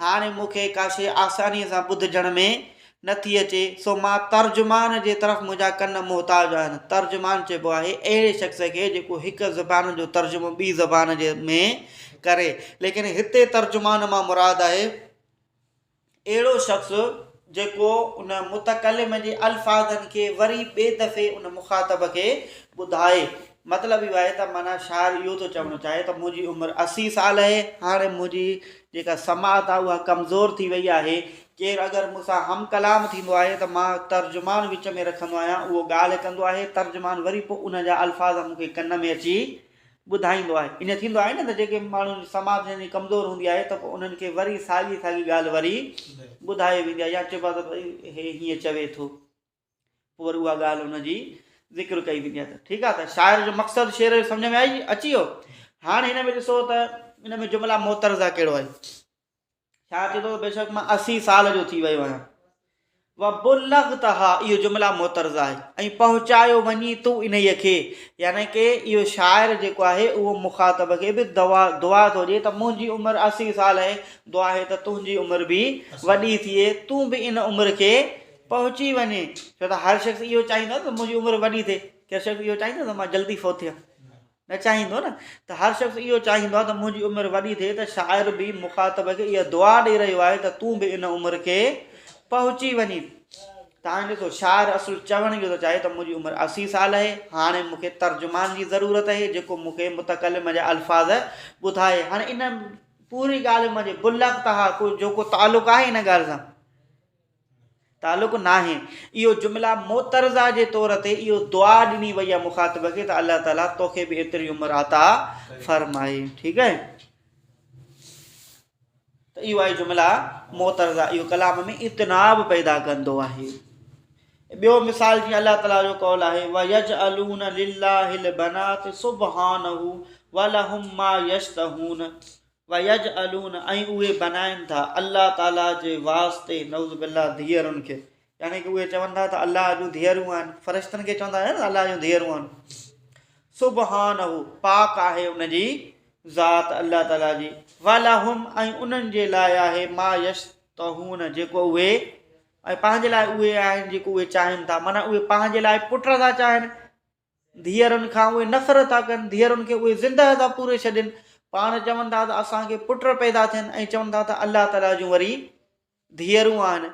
हाणे मूंखे का शइ आसानीअ सां ॿुधजण में नथी अचे, सो मां तर्जुमान जे तरफ़ मुंहिंजा कन मोहताज आहिनि। तर्जुमान चइबो आहे अहिड़े शख़्स खे जेको हिकु ज़बान जो तर्जुमो ॿी ज़बान जे में करे। लेकिन हिते तर्जुमान मां मुराद आहे अहिड़ो शख़्स जेको उन मुतकलिम जे अल्फाज़नि खे वरी ॿिए दफ़े उन मुखातब खे ॿुधाए। मतिलबु इहो आहे त माना शाइर इहो थो चवणु चाहे त मुंहिंजी उमिरि 80 साल आहे, हाणे मुंहिंजी जेका समात आहे उहा कमज़ोर थी वई आहे। केरु अगरि मूंसां हम कलाम थींदो आहे त मां तर्जुमान विच में रखंदो आहियां, उहो ॻाल्हि कंदो आहे, तर्जुमान वरी पोइ उन जा अल्फाज़ मूंखे कन में अची ॿुधाईंदो आहे। ईअं थींदो आहे न त जेके माण्हू समाज जंहिंजी कमज़ोर हूंदी आहे त पोइ उन्हनि खे वरी साॻी ॻाल्हि वरी ॿुधाए वेंदी आहे, या चइबो आहे त भई हे हीअं चवे थो, पोइ वरी उहा ॻाल्हि हुनजी ज़िक्र कई वेंदी आहे। त ठीकु आहे, त शाइर जो मक़सदु शेर सम्झ में अची वियो। हाणे हिन में ॾिसो त हिन में जुमिला मोतरज़ा कहिड़ो आहे। छा चए थो, बेशक मां 80 साल जो थी वियो आहियां। वबुल्लग़्तहा, इहो जुमिला मोतरज़ा आहे, ऐं पहुचायो वञी तूं इन्हीअ खे, यानी कि इहो शाइर जेको आहे उहो मुखातब खे बि दुआ थो ॾिए त मुंहिंजी उमिरि 80 साल आहे, दुआ आहे त तुंहिंजी उमिरि बि वॾी थिए, तूं बि इन उमिरि खे पहुची वञे। छो त हर शख़्स इहो चाहींदो त मुंहिंजी उमिरि वॾी थिए। केरु शख़्स इहो चाहींदो त मां जल्दी फोत थियां? न चाहींदो न। त हर शख़्स इहो चाहींदो आहे त मुंहिंजी उमिरि वॾी थिए। त शाइर बि मुखातब खे इहा दुआ ॾेई रहियो आहे त तूं बि इन उमिरि खे पहुची वञी। त हाणे ॾिसो, शाइर असुल चवण इहो थो चाहे त मुंहिंजी उमिरि 80 साल आहे, हाणे मूंखे तर्जुमान जी ज़रूरत आहे जेको मूंखे मुतकलिम जा अल्फाज़ ॿुधाए। हाणे इन पूरी ॻाल्हि में बुल्लग़्तहा जो को तालुक़ु आहे इन ॻाल्हि सां? तालुक़ु न आहे। इहो जुमिला मोतरज़ा जे तौर ते इहो दुआ ॾिनी वई आहे मुखातब खे त अलाह ताला तोखे बि एतिरी उमिरि अता फरमाए। ठीकु आहे, त इहो आहे जुमिला मोतरज़ा। इहो कलाम में इतनाब पैदा कंदो आहे। ॿियो मिसाल जीअं अलाह ताला जो कौल आहे, वयजअलून लिल्लाहिल बनात सुब्हानहू वलहुम मा यश्तहून। वयजअलून, ऐं उहे बनाइनि था अलाह ताला जे वास्ते नऊज़ बिल्लाह धीअरुनि खे, यानी कि उहे चवनि था त अलाह जूं धीअरूं आहिनि। फ़रिश्तनि खे चवंदा आहिनि न अलाह जूं धीअरूं आहिनि। सुब्हानहू, पाक आहे उनजी ज़ात अलाह ताला जी। वलहुम, ऐं उन्हनि जे लाइ आहे मा यश्तहून, जेको उहे, ऐं पंहिंजे लाइ उहे आहिनि जेको उहे चाहिनि था। माना उहे पंहिंजे लाइ पुट था चाहिनि, धीअरुनि खां उहे नफ़रत था कनि, धीअरुनि खे उहे ज़िंदह था पूरे छॾनि। पाण चवनि था त असांखे पुट पैदा थियनि, ऐं चवनि था त अलाह ताला जूं वरी धीअरूं आहिनि।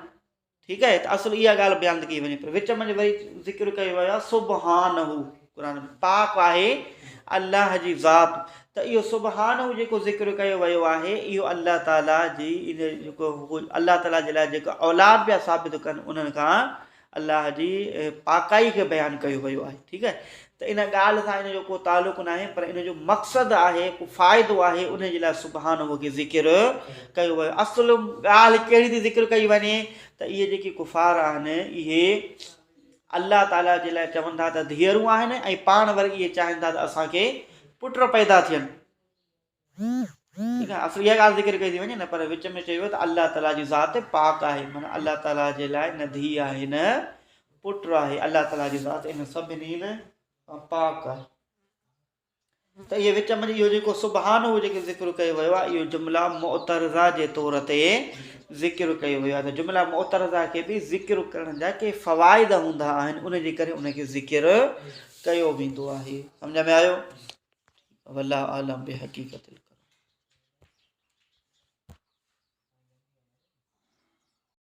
ठीकु आहे, त असुल इहा ॻाल्हि बयानु कई वञे। पर विच में वरी ज़िक्र कयो वियो आहे सुब्हानहू, क़ुर में पाक आहे अलाह जी ज़ात। त इहो सुब्हानहू जेको ज़िक्र कयो वियो आहे, इहो अलाह ताला जी जेको अलाह ताला जे लाइ जेका औलाद पिया साबित कनि उन्हनि खां अलाह जी पाकाई खे बयानु कयो वियो आहे। ठीकु आहे, त इन ॻाल्हि सां इन जो को तालुक़ु न आहे, पर इन जो मक़सदु आहे, को फ़ाइदो आहे, उन जे लाइ सुब्हानहू खे ज़िक्र कयो वियो। असुल ॻाल्हि कहिड़ी थी ज़िक्र कई वञे त इहे जेके कुफ़ार आहिनि इहे अलाह ताला जे लाइ चवनि था त धीअरूं आहिनि, ऐं पाण वरी इहे चाहिनि था त असांखे पुट पैदा थियनि। ठीकु आहे, असुल इहा ॻाल्हि ज़िक्र कई थी वञे न, पर विच में चयो त अलाह ताला जी ज़ात पाक आहे, माना अलाह ताला जे लाइ न धीउ आहे न पुट आहे, अलाह ताला जी ज़ात इन सभिनी में पाक आहे। त इहे विच में इहो जेको सुब्हानहू जेको ज़िक्र कयो वियो आहे, इहो जुमिला मोतरज़ा जे तौर ते ज़िक्र कयो वियो आहे। त जुमिला मोतरज़ा खे बि ज़िक्र करण जा के फ़वाइद हूंदा आहिनि, उनजे करे उनखे ज़िक्र कयो वेंदो आहे। सम्झ में आयो? वल्लाहु आलम बिहक़ीक़त।